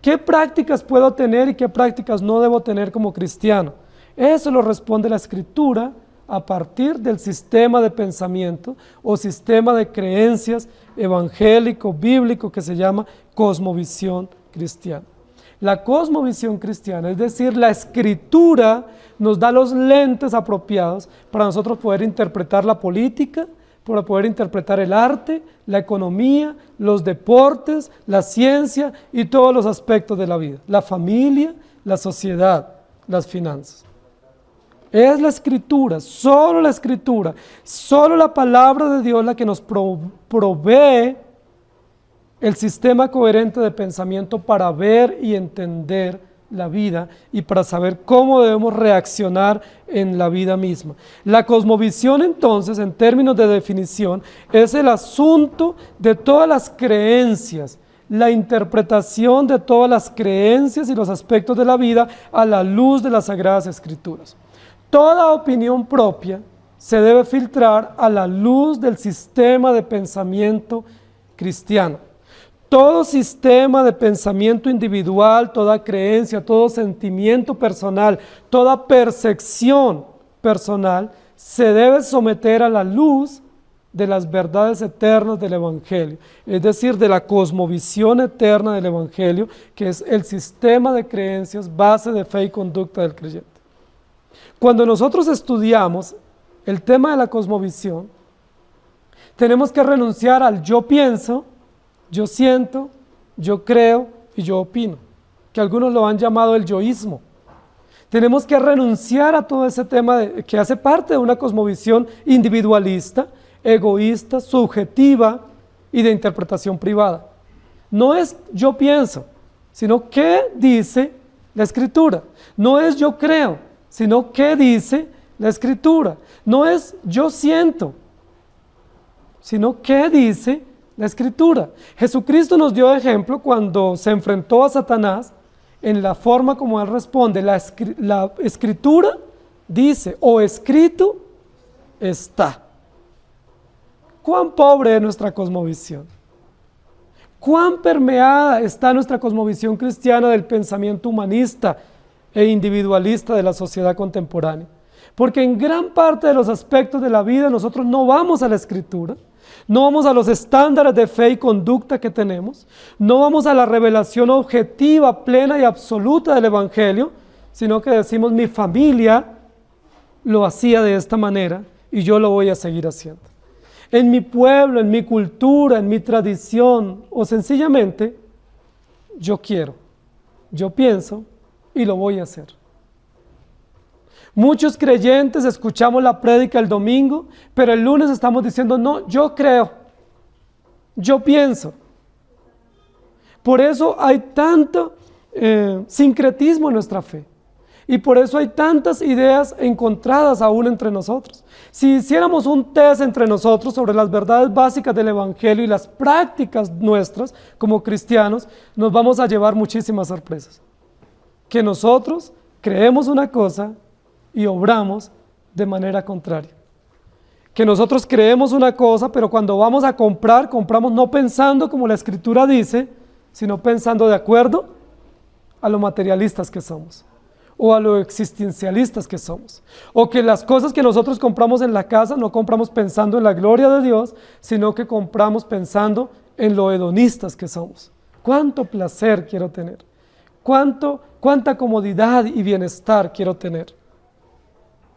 ¿Qué prácticas puedo tener y qué prácticas no debo tener como cristiano? Eso lo responde la Escritura a partir del sistema de pensamiento o sistema de creencias evangélico, bíblico, que se llama cosmovisión cristiana. La cosmovisión cristiana, es decir, la Escritura nos da los lentes apropiados para nosotros poder interpretar la política, para poder interpretar el arte, la economía, los deportes, la ciencia y todos los aspectos de la vida, la familia, la sociedad, las finanzas. Es la Escritura, solo la palabra de Dios la que nos provee el sistema coherente de pensamiento para ver y entender la vida y para saber cómo debemos reaccionar en la vida misma. La cosmovisión, entonces, en términos de definición, es el asunto de todas las creencias, la interpretación de todas las creencias y los aspectos de la vida a la luz de las Sagradas Escrituras. Toda opinión propia se debe filtrar a la luz del sistema de pensamiento cristiano. Todo sistema de pensamiento individual, toda creencia, todo sentimiento personal, toda percepción personal se debe someter a la luz de las verdades eternas del Evangelio, es decir, de la cosmovisión eterna del Evangelio, que es el sistema de creencias, base de fe y conducta del creyente. Cuando nosotros estudiamos el tema de la cosmovisión, tenemos que renunciar al yo pienso, yo siento, yo creo y yo opino, que algunos lo han llamado el yoísmo. Tenemos que renunciar a todo ese tema que hace parte de una cosmovisión individualista, egoísta, subjetiva y de interpretación privada. No es yo pienso, sino qué dice la Escritura. No es yo creo, sino qué dice la Escritura. No es yo siento, sino qué dice la Escritura. Jesucristo nos dio ejemplo cuando se enfrentó a Satanás en la forma como él responde. La Escritura dice, o escrito está. ¿Cuán pobre es nuestra cosmovisión? ¿Cuán permeada está nuestra cosmovisión cristiana del pensamiento humanista e individualista de la sociedad contemporánea? Porque en gran parte de los aspectos de la vida nosotros no vamos a la Escritura, no vamos a los estándares de fe y conducta que tenemos, no vamos a la revelación objetiva, plena y absoluta del Evangelio, sino que decimos mi familia lo hacía de esta manera y yo lo voy a seguir haciendo. En mi pueblo, en mi cultura, en mi tradición, o sencillamente, yo quiero, yo pienso y lo voy a hacer. Muchos creyentes escuchamos la prédica el domingo, pero el lunes estamos diciendo, no, yo creo, yo pienso. Por eso hay tanto sincretismo en nuestra fe. Y por eso hay tantas ideas encontradas aún entre nosotros. Si hiciéramos un test entre nosotros sobre las verdades básicas del Evangelio y las prácticas nuestras como cristianos, nos vamos a llevar muchísimas sorpresas. Que nosotros creemos una cosa y obramos de manera contraria. Que nosotros creemos una cosa, pero cuando vamos a comprar, compramos no pensando como la Escritura dice, sino pensando de acuerdo a lo materialistas que somos, o a lo existencialistas que somos, o que las cosas que nosotros compramos en la casa no compramos pensando en la gloria de Dios, sino que compramos pensando en lo hedonistas que somos. ¿Cuánto placer quiero tener? ¿Cuánta comodidad y bienestar quiero tener?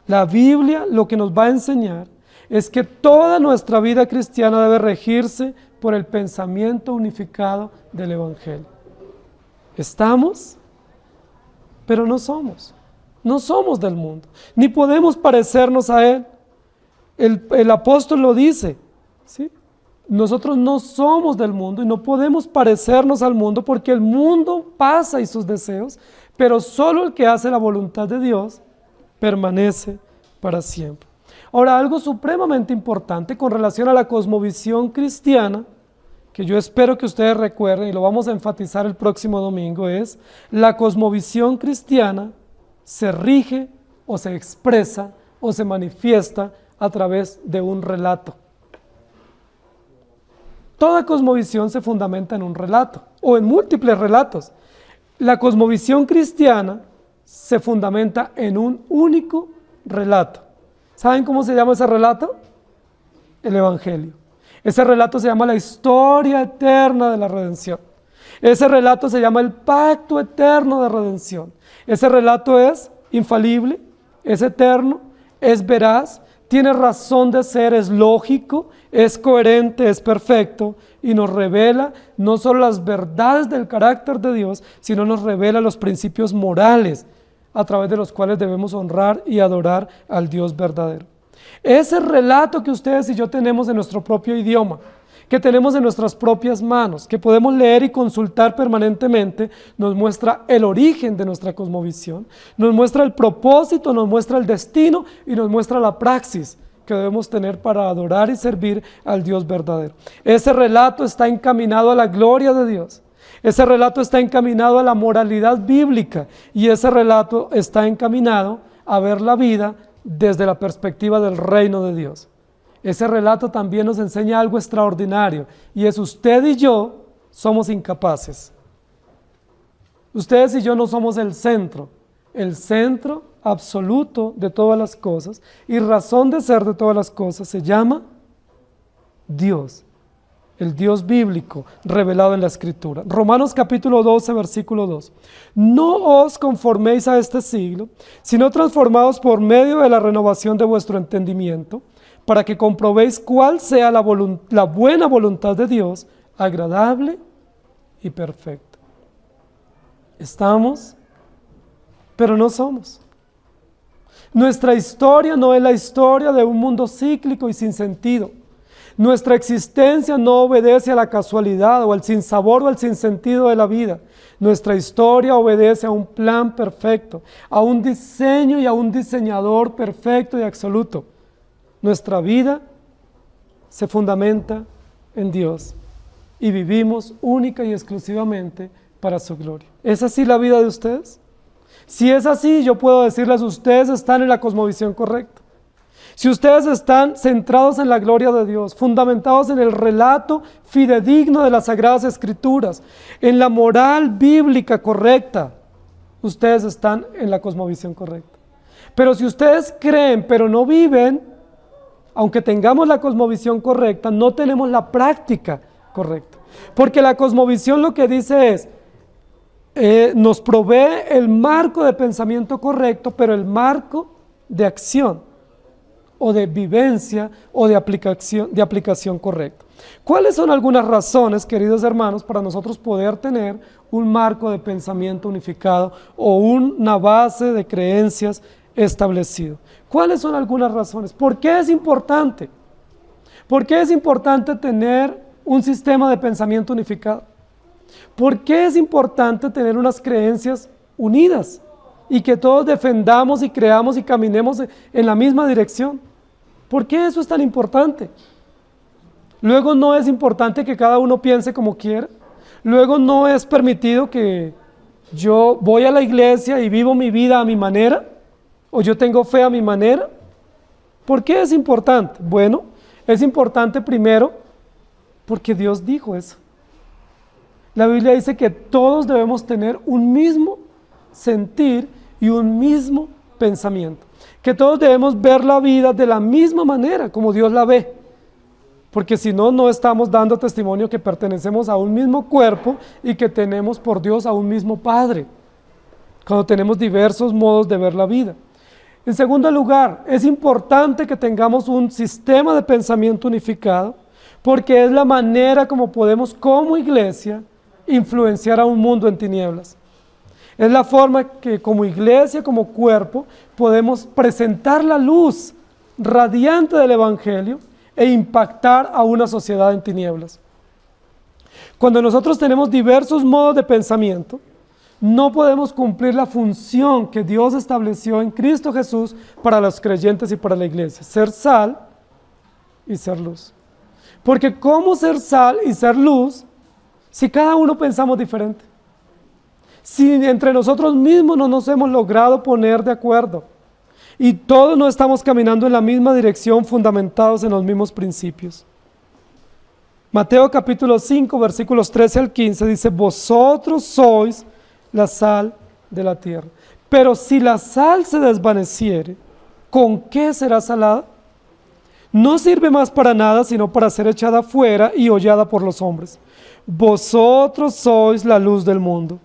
La Biblia lo que nos va a enseñar es que toda nuestra vida cristiana debe regirse por el pensamiento unificado del Evangelio. Estamos, pero no somos del mundo, ni podemos parecernos a Él. El apóstol lo dice, ¿sí? Nosotros no somos del mundo y no podemos parecernos al mundo porque el mundo pasa y sus deseos, pero solo el que hace la voluntad de Dios permanece para siempre. Ahora, algo supremamente importante con relación a la cosmovisión cristiana, que yo espero que ustedes recuerden y lo vamos a enfatizar el próximo domingo, es la cosmovisión cristiana se rige o se expresa o se manifiesta a través de un relato. Toda cosmovisión se fundamenta en un relato o en múltiples relatos. La cosmovisión cristiana se fundamenta en un único relato. ¿Saben cómo se llama ese relato? El Evangelio. Ese relato se llama la historia eterna de la redención. Ese relato se llama el pacto eterno de redención. Ese relato es infalible, es eterno, es veraz, tiene razón de ser, es lógico, es coherente, es perfecto y nos revela no solo las verdades del carácter de Dios, sino nos revela los principios morales a través de los cuales debemos honrar y adorar al Dios verdadero. Ese relato que ustedes y yo tenemos en nuestro propio idioma, que tenemos en nuestras propias manos, que podemos leer y consultar permanentemente, nos muestra el origen de nuestra cosmovisión, nos muestra el propósito, nos muestra el destino y nos muestra la praxis que debemos tener para adorar y servir al Dios verdadero. Ese relato está encaminado a la gloria de Dios. Ese relato está encaminado a la moralidad bíblica y ese relato está encaminado a ver la vida desde la perspectiva del reino de Dios. Ese relato también nos enseña algo extraordinario y es: usted y yo somos incapaces. Ustedes y yo no somos el centro absoluto de todas las cosas y razón de ser de todas las cosas se llama Dios. El Dios bíblico revelado en la Escritura. Romanos capítulo 12, versículo 2. No os conforméis a este siglo, sino transformaos por medio de la renovación de vuestro entendimiento, para que comprobéis cuál sea la buena voluntad de Dios, agradable y perfecta. Estamos, pero no somos. Nuestra historia no es la historia de un mundo cíclico y sin sentido. Nuestra existencia no obedece a la casualidad o al sinsabor o al sinsentido de la vida. Nuestra historia obedece a un plan perfecto, a un diseño y a un diseñador perfecto y absoluto. Nuestra vida se fundamenta en Dios y vivimos única y exclusivamente para su gloria. ¿Es así la vida de ustedes? Si es así, yo puedo decirles: ustedes están en la cosmovisión correcta. Si ustedes están centrados en la gloria de Dios, fundamentados en el relato fidedigno de las Sagradas Escrituras, en la moral bíblica correcta, ustedes están en la cosmovisión correcta. Pero si ustedes creen pero no viven, aunque tengamos la cosmovisión correcta, no tenemos la práctica correcta. Porque la cosmovisión lo que dice es, nos provee el marco de pensamiento correcto, pero el marco de acción o de vivencia o de aplicación correcta. ¿Cuáles son algunas razones, queridos hermanos, para nosotros poder tener un marco de pensamiento unificado o una base de creencias establecido? ¿Cuáles son algunas razones? ¿Por qué es importante? ¿Por qué es importante tener un sistema de pensamiento unificado? ¿Por qué es importante tener unas creencias unidas y que todos defendamos y creamos y caminemos en la misma dirección? ¿Por qué eso es tan importante? Luego no es importante que cada uno piense como quiera. Luego no es permitido que yo voy a la iglesia y vivo mi vida a mi manera, o yo tengo fe a mi manera. ¿Por qué es importante? Bueno, es importante primero porque Dios dijo eso. La Biblia dice que todos debemos tener un mismo sentir y un mismo pensamiento. Que todos debemos ver la vida de la misma manera como Dios la ve. Porque si no, no estamos dando testimonio que pertenecemos a un mismo cuerpo y que tenemos por Dios a un mismo Padre. Cuando tenemos diversos modos de ver la vida. En segundo lugar, es importante que tengamos un sistema de pensamiento unificado, porque es la manera como podemos como iglesia influenciar a un mundo en tinieblas. Es la forma que como iglesia, como cuerpo, podemos presentar la luz radiante del Evangelio e impactar a una sociedad en tinieblas. Cuando nosotros tenemos diversos modos de pensamiento, no podemos cumplir la función que Dios estableció en Cristo Jesús para los creyentes y para la iglesia: ser sal y ser luz. Porque ¿cómo ser sal y ser luz si cada uno pensamos diferente? Si entre nosotros mismos no nos hemos logrado poner de acuerdo y todos no estamos caminando en la misma dirección, fundamentados en los mismos principios. Mateo capítulo 5, versículos 13 al 15 dice: vosotros sois la sal de la tierra. Pero si la sal se desvaneciere, ¿con qué será salada? No sirve más para nada, sino para ser echada fuera y hollada por los hombres. Vosotros sois la luz del mundo.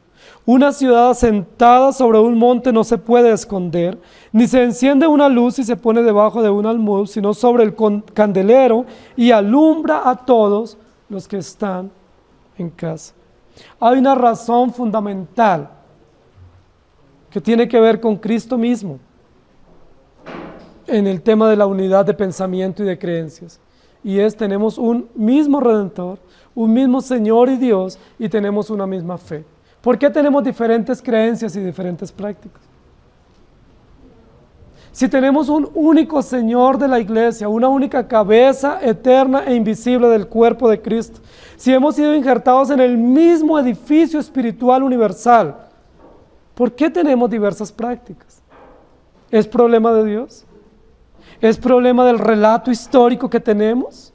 Una ciudad asentada sobre un monte no se puede esconder, ni se enciende una luz y se pone debajo de un almud, sino sobre el candelero, y alumbra a todos los que están en casa. Hay una razón fundamental que tiene que ver con Cristo mismo, en el tema de la unidad de pensamiento y de creencias. Y tenemos un mismo Redentor, un mismo Señor y Dios, y tenemos una misma fe. ¿Por qué tenemos diferentes creencias y diferentes prácticas? Si tenemos un único Señor de la iglesia, una única cabeza eterna e invisible del cuerpo de Cristo, si hemos sido injertados en el mismo edificio espiritual universal, ¿por qué tenemos diversas prácticas? ¿Es problema de Dios? ¿Es problema del relato histórico que tenemos?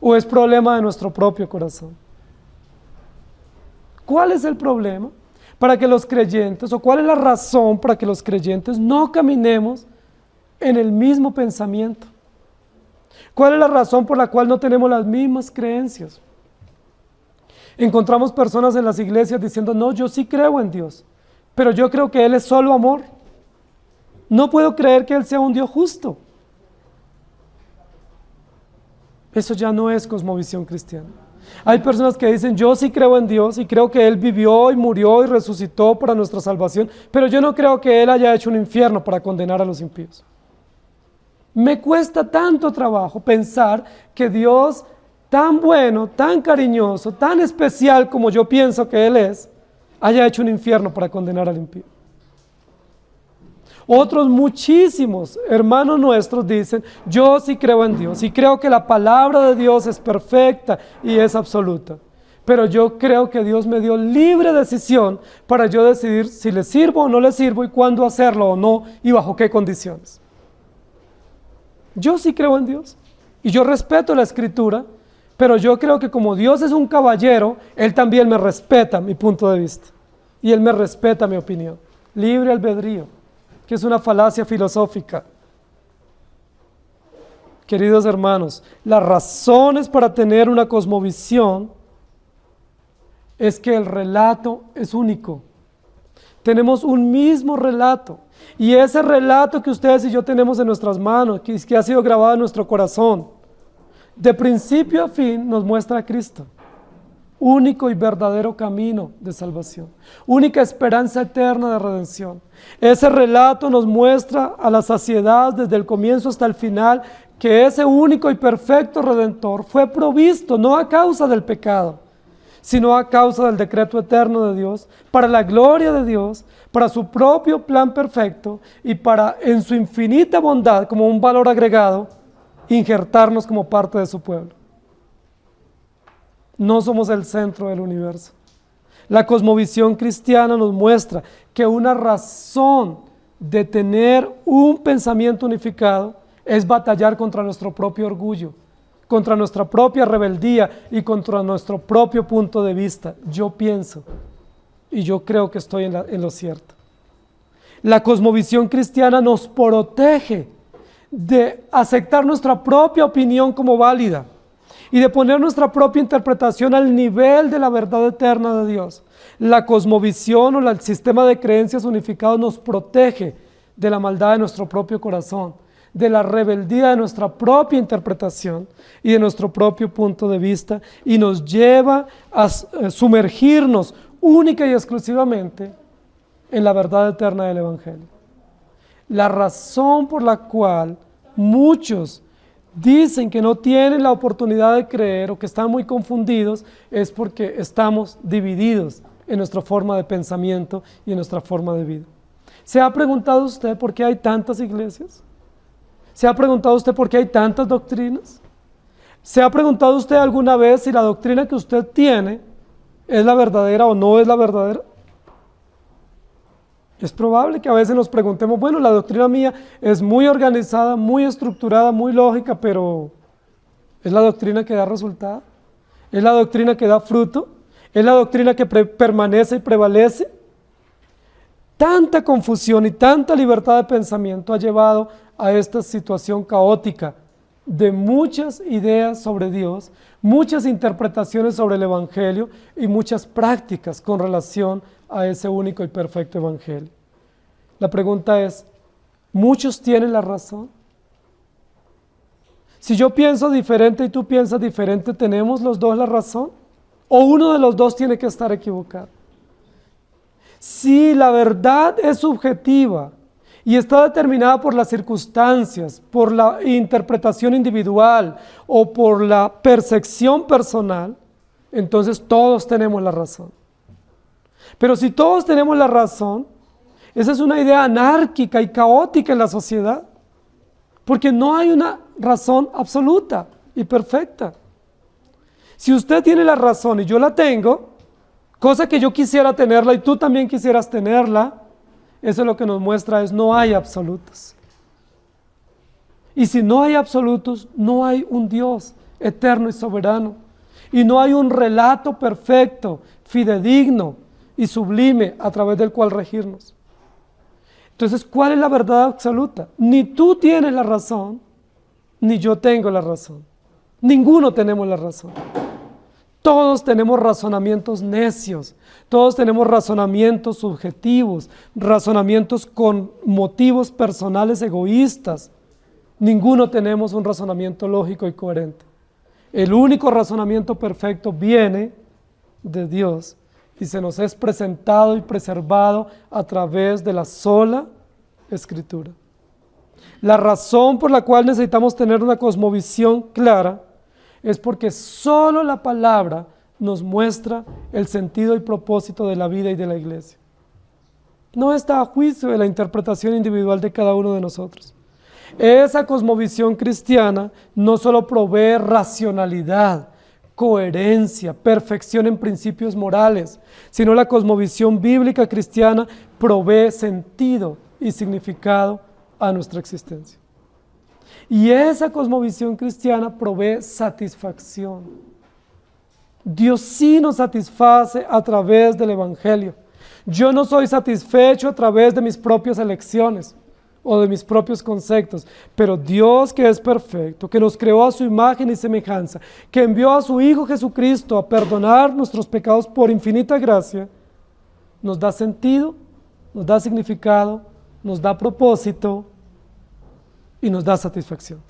¿O es problema de nuestro propio corazón? ¿Cuál es el problema para que los creyentes, o cuál es la razón para que los creyentes no caminemos en el mismo pensamiento? ¿Cuál es la razón por la cual no tenemos las mismas creencias? Encontramos personas en las iglesias diciendo, no, yo sí creo en Dios, pero yo creo que Él es solo amor. No puedo creer que Él sea un Dios justo. Eso ya no es cosmovisión cristiana. Hay personas que dicen, yo sí creo en Dios y creo que Él vivió y murió y resucitó para nuestra salvación, pero yo no creo que Él haya hecho un infierno para condenar a los impíos. Me cuesta tanto trabajo pensar que Dios, tan bueno, tan cariñoso, tan especial como yo pienso que Él es, haya hecho un infierno para condenar al impío. Otros muchísimos hermanos nuestros dicen, yo sí creo en Dios y creo que la palabra de Dios es perfecta y es absoluta. Pero yo creo que Dios me dio libre decisión para yo decidir si le sirvo o no le sirvo y cuándo hacerlo o no y bajo qué condiciones. Yo sí creo en Dios y yo respeto la Escritura, pero yo creo que como Dios es un caballero, Él también me respeta mi punto de vista y Él me respeta mi opinión. Libre albedrío, que es una falacia filosófica. Queridos hermanos, las razones para tener una cosmovisión es que el relato es único. Tenemos un mismo relato, y ese relato que ustedes y yo tenemos en nuestras manos, que ha sido grabado en nuestro corazón, de principio a fin nos muestra a Cristo. Único y verdadero camino de salvación, única esperanza eterna de redención. Ese relato nos muestra a la saciedad desde el comienzo hasta el final que ese único y perfecto Redentor fue provisto no a causa del pecado, sino a causa del decreto eterno de Dios, para la gloria de Dios, para su propio plan perfecto y para, en su infinita bondad, como un valor agregado, injertarnos como parte de su pueblo. No somos el centro del universo. La cosmovisión cristiana nos muestra que una razón de tener un pensamiento unificado es batallar contra nuestro propio orgullo, contra nuestra propia rebeldía y contra nuestro propio punto de vista. Yo pienso y yo creo que estoy en lo cierto. La cosmovisión cristiana nos protege de aceptar nuestra propia opinión como válida y de poner nuestra propia interpretación al nivel de la verdad eterna de Dios. La cosmovisión o el sistema de creencias unificados nos protege de la maldad de nuestro propio corazón, de la rebeldía de nuestra propia interpretación y de nuestro propio punto de vista, y nos lleva a sumergirnos única y exclusivamente en la verdad eterna del Evangelio. La razón por la cual muchos dicen que no tienen la oportunidad de creer o que están muy confundidos es porque estamos divididos en nuestra forma de pensamiento y en nuestra forma de vida. ¿Se ha preguntado usted por qué hay tantas iglesias? ¿Se ha preguntado usted por qué hay tantas doctrinas? ¿Se ha preguntado usted alguna vez si la doctrina que usted tiene es la verdadera o no es la verdadera? Es probable que a veces nos preguntemos, bueno, la doctrina mía es muy organizada, muy estructurada, muy lógica, pero ¿es la doctrina que da resultado? ¿Es la doctrina que da fruto? ¿Es la doctrina que permanece y prevalece? Tanta confusión y tanta libertad de pensamiento ha llevado a esta situación caótica de muchas ideas sobre Dios, muchas interpretaciones sobre el Evangelio y muchas prácticas con relación a ese único y perfecto Evangelio. La pregunta es, ¿muchos tienen la razón? Si yo pienso diferente y tú piensas diferente, ¿tenemos los dos la razón? ¿O uno de los dos tiene que estar equivocado? Si la verdad es subjetiva y está determinada por las circunstancias, por la interpretación individual o por la percepción personal, entonces todos tenemos la razón. Pero si todos tenemos la razón, esa es una idea anárquica y caótica en la sociedad, porque no hay una razón absoluta y perfecta. Si usted tiene la razón y yo la tengo, cosa que yo quisiera tenerla y tú también quisieras tenerla, eso es lo que nos muestra es no hay absolutos. Y si no hay absolutos, no hay un Dios eterno y soberano. Y no hay un relato perfecto, fidedigno y sublime a través del cual regirnos. Entonces, ¿cuál es la verdad absoluta? Ni tú tienes la razón, ni yo tengo la razón. Ninguno tenemos la razón. Todos tenemos razonamientos necios, todos tenemos razonamientos subjetivos, razonamientos con motivos personales egoístas. Ninguno tenemos un razonamiento lógico y coherente. El único razonamiento perfecto viene de Dios y se nos es presentado y preservado a través de la sola Escritura. La razón por la cual necesitamos tener una cosmovisión clara es porque solo la palabra nos muestra el sentido y propósito de la vida y de la iglesia. No está a juicio de la interpretación individual de cada uno de nosotros. Esa cosmovisión cristiana no solo provee racionalidad, coherencia, perfección en principios morales, sino la cosmovisión bíblica cristiana provee sentido y significado a nuestra existencia. Y esa cosmovisión cristiana provee satisfacción. Dios sí nos satisface a través del Evangelio. Yo no soy satisfecho a través de mis propias elecciones o de mis propios conceptos, pero Dios, que es perfecto, que nos creó a su imagen y semejanza, que envió a su Hijo Jesucristo a perdonar nuestros pecados por infinita gracia, nos da sentido, nos da significado, nos da propósito y nos da satisfacción.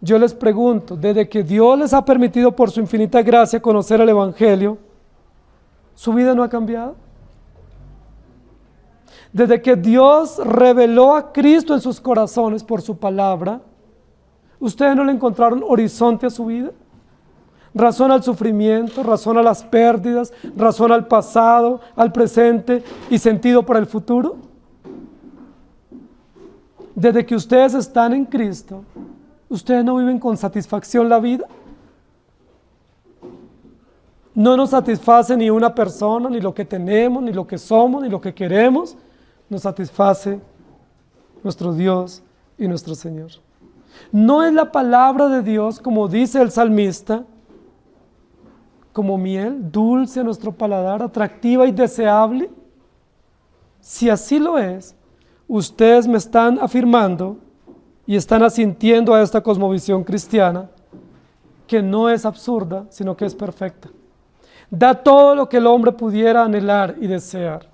Yo les pregunto, desde que Dios les ha permitido por su infinita gracia conocer el Evangelio, ¿su vida no ha cambiado? Desde que Dios reveló a Cristo en sus corazones por su palabra, ¿ustedes no le encontraron horizonte a su vida? Razón al sufrimiento, razón a las pérdidas, razón al pasado, al presente y sentido para el futuro. Desde que ustedes están en Cristo, ¿ustedes no viven con satisfacción la vida? No nos satisface ni una persona, ni lo que tenemos, ni lo que somos, ni lo que queremos. Nos satisface nuestro Dios y nuestro Señor. No es la palabra de Dios, como dice el salmista, como miel dulce a nuestro paladar, atractiva y deseable. Si así lo es, ustedes me están afirmando y están asintiendo a esta cosmovisión cristiana que no es absurda, sino que es perfecta. Da todo lo que el hombre pudiera anhelar y desear,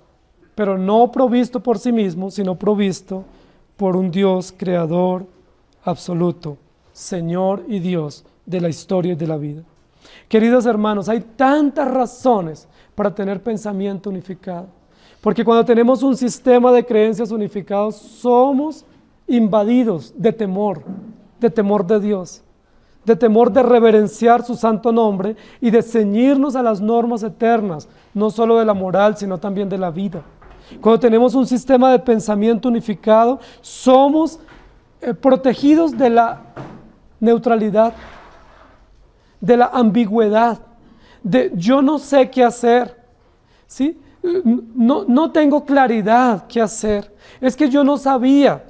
pero no provisto por sí mismo, sino provisto por un Dios creador absoluto, Señor y Dios de la historia y de la vida. Queridos hermanos, hay tantas razones para tener pensamiento unificado, porque cuando tenemos un sistema de creencias unificados, somos invadidos de temor de Dios, de temor de reverenciar su santo nombre y de ceñirnos a las normas eternas, no solo de la moral, sino también de la vida. Cuando tenemos un sistema de pensamiento unificado, somos protegidos de la neutralidad, de la ambigüedad, de yo no sé qué hacer, ¿sí? No tengo claridad qué hacer, es que yo no sabía.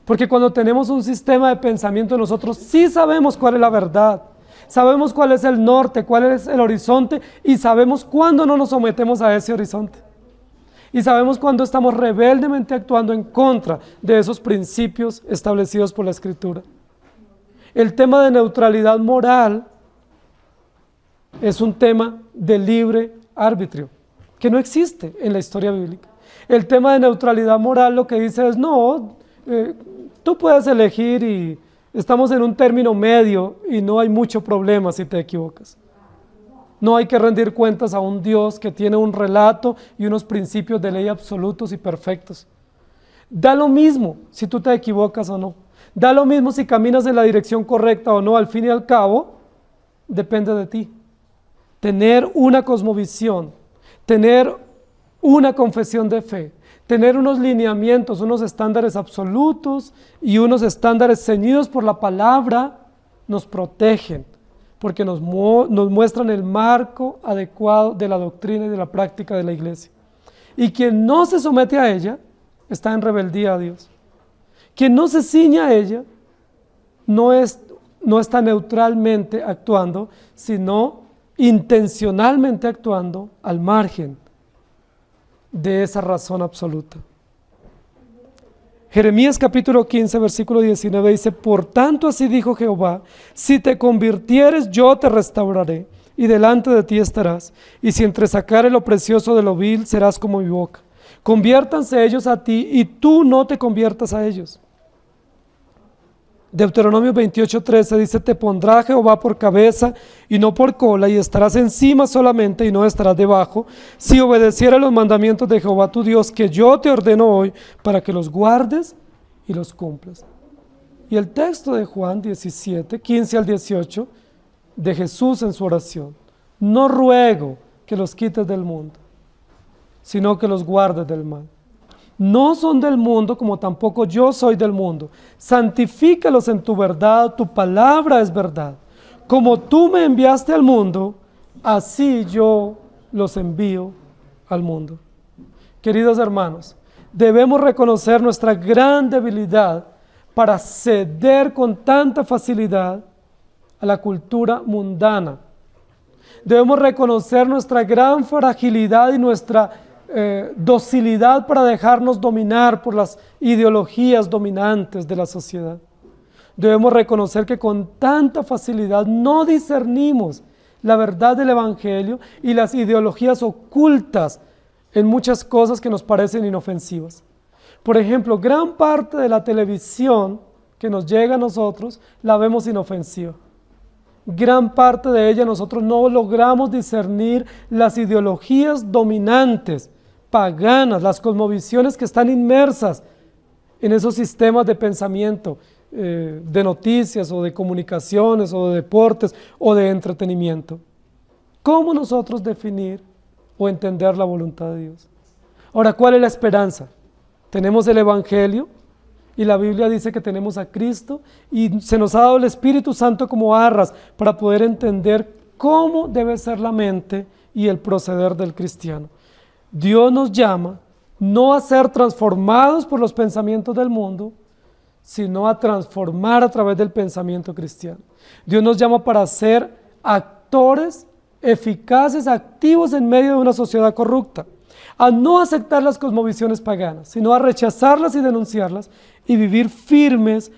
Porque cuando tenemos un sistema de pensamiento nosotros sí sabemos cuál es la verdad, sabemos cuál es el norte, cuál es el horizonte y sabemos cuándo no nos sometemos a ese horizonte. Y sabemos cuándo estamos rebeldemente actuando en contra de esos principios establecidos por la Escritura. El tema de neutralidad moral es un tema de libre arbitrio, que no existe en la historia bíblica. El tema de neutralidad moral lo que dice es, no, tú puedes elegir y estamos en un término medio y no hay mucho problema si te equivocas. No hay que rendir cuentas a un Dios que tiene un relato y unos principios de ley absolutos y perfectos. Da lo mismo si tú te equivocas o no. Da lo mismo si caminas en la dirección correcta o no. Al fin y al cabo, depende de ti. Tener una cosmovisión, tener una confesión de fe, tener unos lineamientos, unos estándares absolutos y unos estándares ceñidos por la palabra nos protegen, porque nos muestran el marco adecuado de la doctrina y de la práctica de la iglesia. Y quien no se somete a ella está en rebeldía a Dios. Quien no se ciña a ella no está neutralmente actuando, sino intencionalmente actuando al margen de esa razón absoluta. Jeremías capítulo 15, versículo 19 dice: por tanto así dijo Jehová, si te convirtieres yo te restauraré, y delante de ti estarás, y si entresacares lo precioso de lo vil, serás como mi boca. Conviértanse ellos a ti, y tú no te conviertas a ellos. Deuteronomio 28:13 dice: te pondrá Jehová por cabeza y no por cola, y estarás encima solamente y no estarás debajo, si obedecieras los mandamientos de Jehová tu Dios, que yo te ordeno hoy, para que los guardes y los cumplas. Y el texto de Juan 17, 15 al 18, de Jesús en su oración: no ruego que los quites del mundo, sino que los guardes del mal. No son del mundo, como tampoco yo soy del mundo. Santifícalos en tu verdad, tu palabra es verdad. Como tú me enviaste al mundo, así yo los envío al mundo. Queridos hermanos, debemos reconocer nuestra gran debilidad para ceder con tanta facilidad a la cultura mundana. Debemos reconocer nuestra gran fragilidad y nuestra docilidad para dejarnos dominar por las ideologías dominantes de la sociedad. Debemos reconocer que con tanta facilidad no discernimos la verdad del Evangelio y las ideologías ocultas en muchas cosas que nos parecen inofensivas. Por ejemplo, gran parte de la televisión que nos llega a nosotros la vemos inofensiva. Gran parte de ella nosotros no logramos discernir las ideologías dominantes, paganas, las cosmovisiones que están inmersas en esos sistemas de pensamiento, de noticias o de comunicaciones o de deportes o de entretenimiento. ¿Cómo nosotros definir o entender la voluntad de Dios? Ahora, ¿cuál es la esperanza? Tenemos el Evangelio y la Biblia dice que tenemos a Cristo y se nos ha dado el Espíritu Santo como arras para poder entender cómo debe ser la mente y el proceder del cristiano. Dios nos llama no a ser transformados por los pensamientos del mundo, sino a transformar a través del pensamiento cristiano. Dios nos llama para ser actores eficaces, activos en medio de una sociedad corrupta, a no aceptar las cosmovisiones paganas, sino a rechazarlas y denunciarlas y vivir firmes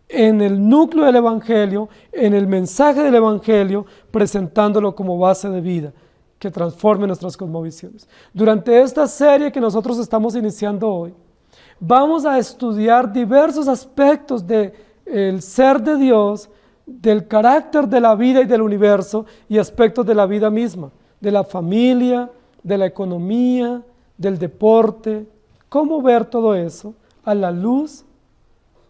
en el núcleo del Evangelio, en el mensaje del Evangelio, presentándolo como base de vida que transforme nuestras cosmovisiones. Durante esta serie que nosotros estamos iniciando hoy, vamos a estudiar diversos aspectos del ser de Dios, del carácter de la vida y del universo y aspectos de la vida misma, de la familia, de la economía, del deporte. ¿Cómo ver todo eso a la luz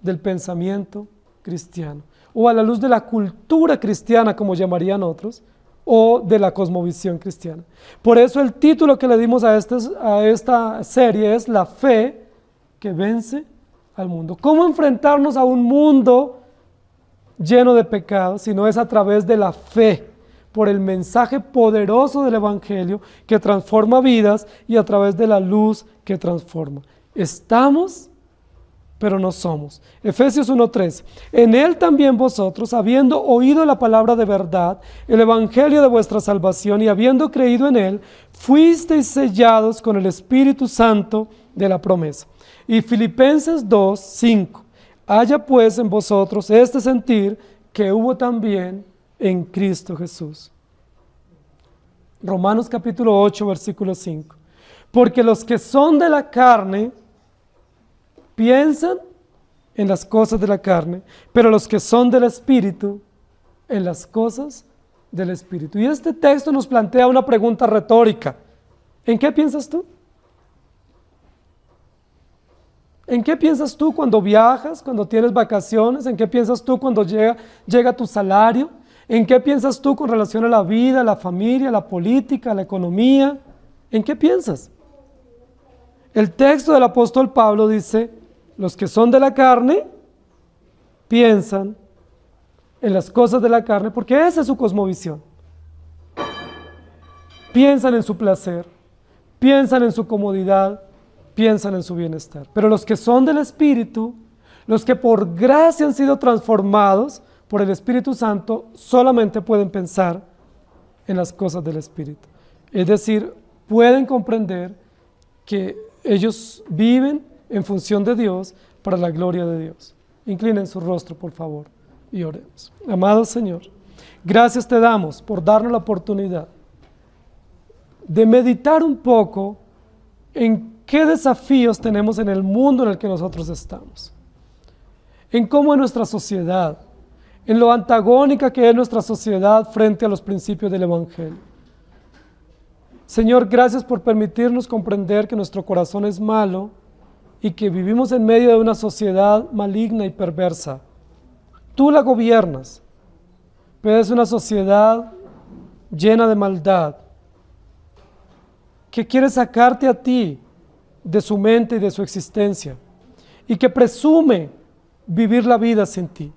del pensamiento cristiano? O a la luz de la cultura cristiana, como llamarían otros, o de la cosmovisión cristiana. Por eso el título que le dimos a esta serie es La fe que vence al mundo. ¿Cómo enfrentarnos a un mundo lleno de pecados? Si no es a través de la fe, por el mensaje poderoso del Evangelio que transforma vidas y a través de la luz que transforma. Estamos, pero no somos. Efesios 1:3. En él también vosotros, habiendo oído la palabra de verdad, el evangelio de vuestra salvación, y habiendo creído en él, fuisteis sellados con el Espíritu Santo de la promesa. Y Filipenses 2:5. Haya pues en vosotros este sentir que hubo también en Cristo Jesús. Romanos capítulo 8, versículo 5. Porque los que son de la carne piensan en las cosas de la carne, pero los que son del Espíritu, en las cosas del Espíritu. Y este texto nos plantea una pregunta retórica. ¿En qué piensas tú? ¿En qué piensas tú cuando viajas, cuando tienes vacaciones? ¿En qué piensas tú cuando llega tu salario? ¿En qué piensas tú con relación a la vida, a la familia, a la política, a la economía? ¿En qué piensas? El texto del apóstol Pablo dice, los que son de la carne piensan en las cosas de la carne, porque esa es su cosmovisión. Piensan en su placer, piensan en su comodidad, piensan en su bienestar. Pero los que son del Espíritu, los que por gracia han sido transformados por el Espíritu Santo, solamente pueden pensar en las cosas del Espíritu. Es decir, pueden comprender que ellos viven en función de Dios para la gloria de Dios. Inclinen su rostro, por favor, y oremos. Amado Señor, gracias te damos por darnos la oportunidad de meditar un poco en qué desafíos tenemos en el mundo en el que nosotros estamos, en cómo es nuestra sociedad, en lo antagónica que es nuestra sociedad frente a los principios del Evangelio. Señor, gracias por permitirnos comprender que nuestro corazón es malo y que vivimos en medio de una sociedad maligna y perversa. Tú la gobiernas, pero es una sociedad llena de maldad que quiere sacarte a ti de su mente y de su existencia y que presume vivir la vida sin ti.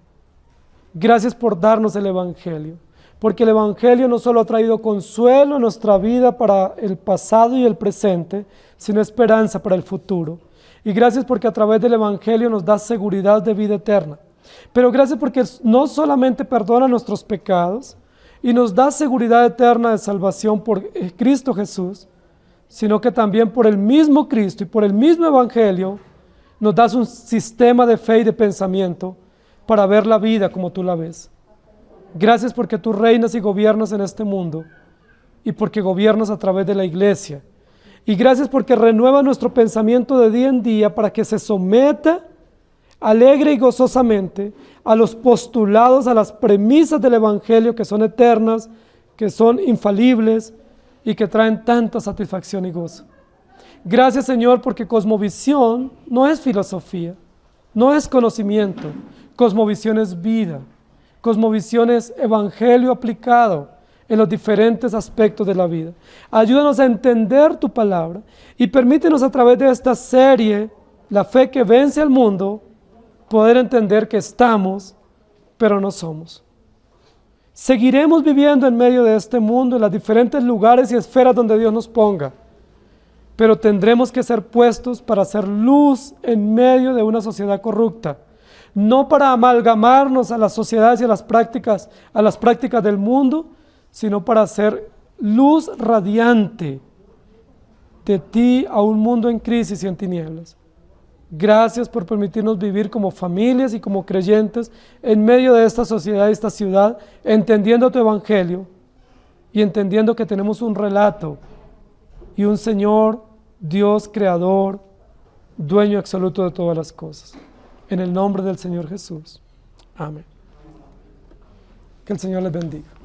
Gracias por darnos el Evangelio, porque el Evangelio no solo ha traído consuelo en nuestra vida para el pasado y el presente, sino esperanza para el futuro. Y gracias porque a través del Evangelio nos da seguridad de vida eterna. Pero gracias porque no solamente perdona nuestros pecados y nos da seguridad eterna de salvación por Cristo Jesús, sino que también por el mismo Cristo y por el mismo Evangelio nos das un sistema de fe y de pensamiento para ver la vida como tú la ves. Gracias porque tú reinas y gobiernas en este mundo y porque gobiernas a través de la iglesia. Y gracias porque renueva nuestro pensamiento de día en día para que se someta alegre y gozosamente a los postulados, a las premisas del Evangelio que son eternas, que son infalibles y que traen tanta satisfacción y gozo. Gracias, Señor, porque cosmovisión no es filosofía, no es conocimiento, cosmovisión es vida, cosmovisión es evangelio aplicado en los diferentes aspectos de la vida. Ayúdanos a entender tu palabra y permítenos a través de esta serie, La fe que vence al mundo, poder entender que estamos, pero no somos. Seguiremos viviendo en medio de este mundo, en los diferentes lugares y esferas donde Dios nos ponga, pero tendremos que ser puestos para hacer luz en medio de una sociedad corrupta, no para amalgamarnos a las sociedades y a las prácticas del mundo, sino para hacer luz radiante de ti a un mundo en crisis y en tinieblas. Gracias por permitirnos vivir como familias y como creyentes en medio de esta sociedad y esta ciudad, entendiendo tu Evangelio y entendiendo que tenemos un relato y un Señor, Dios creador, dueño absoluto de todas las cosas. En el nombre del Señor Jesús. Amén. Que el Señor les bendiga.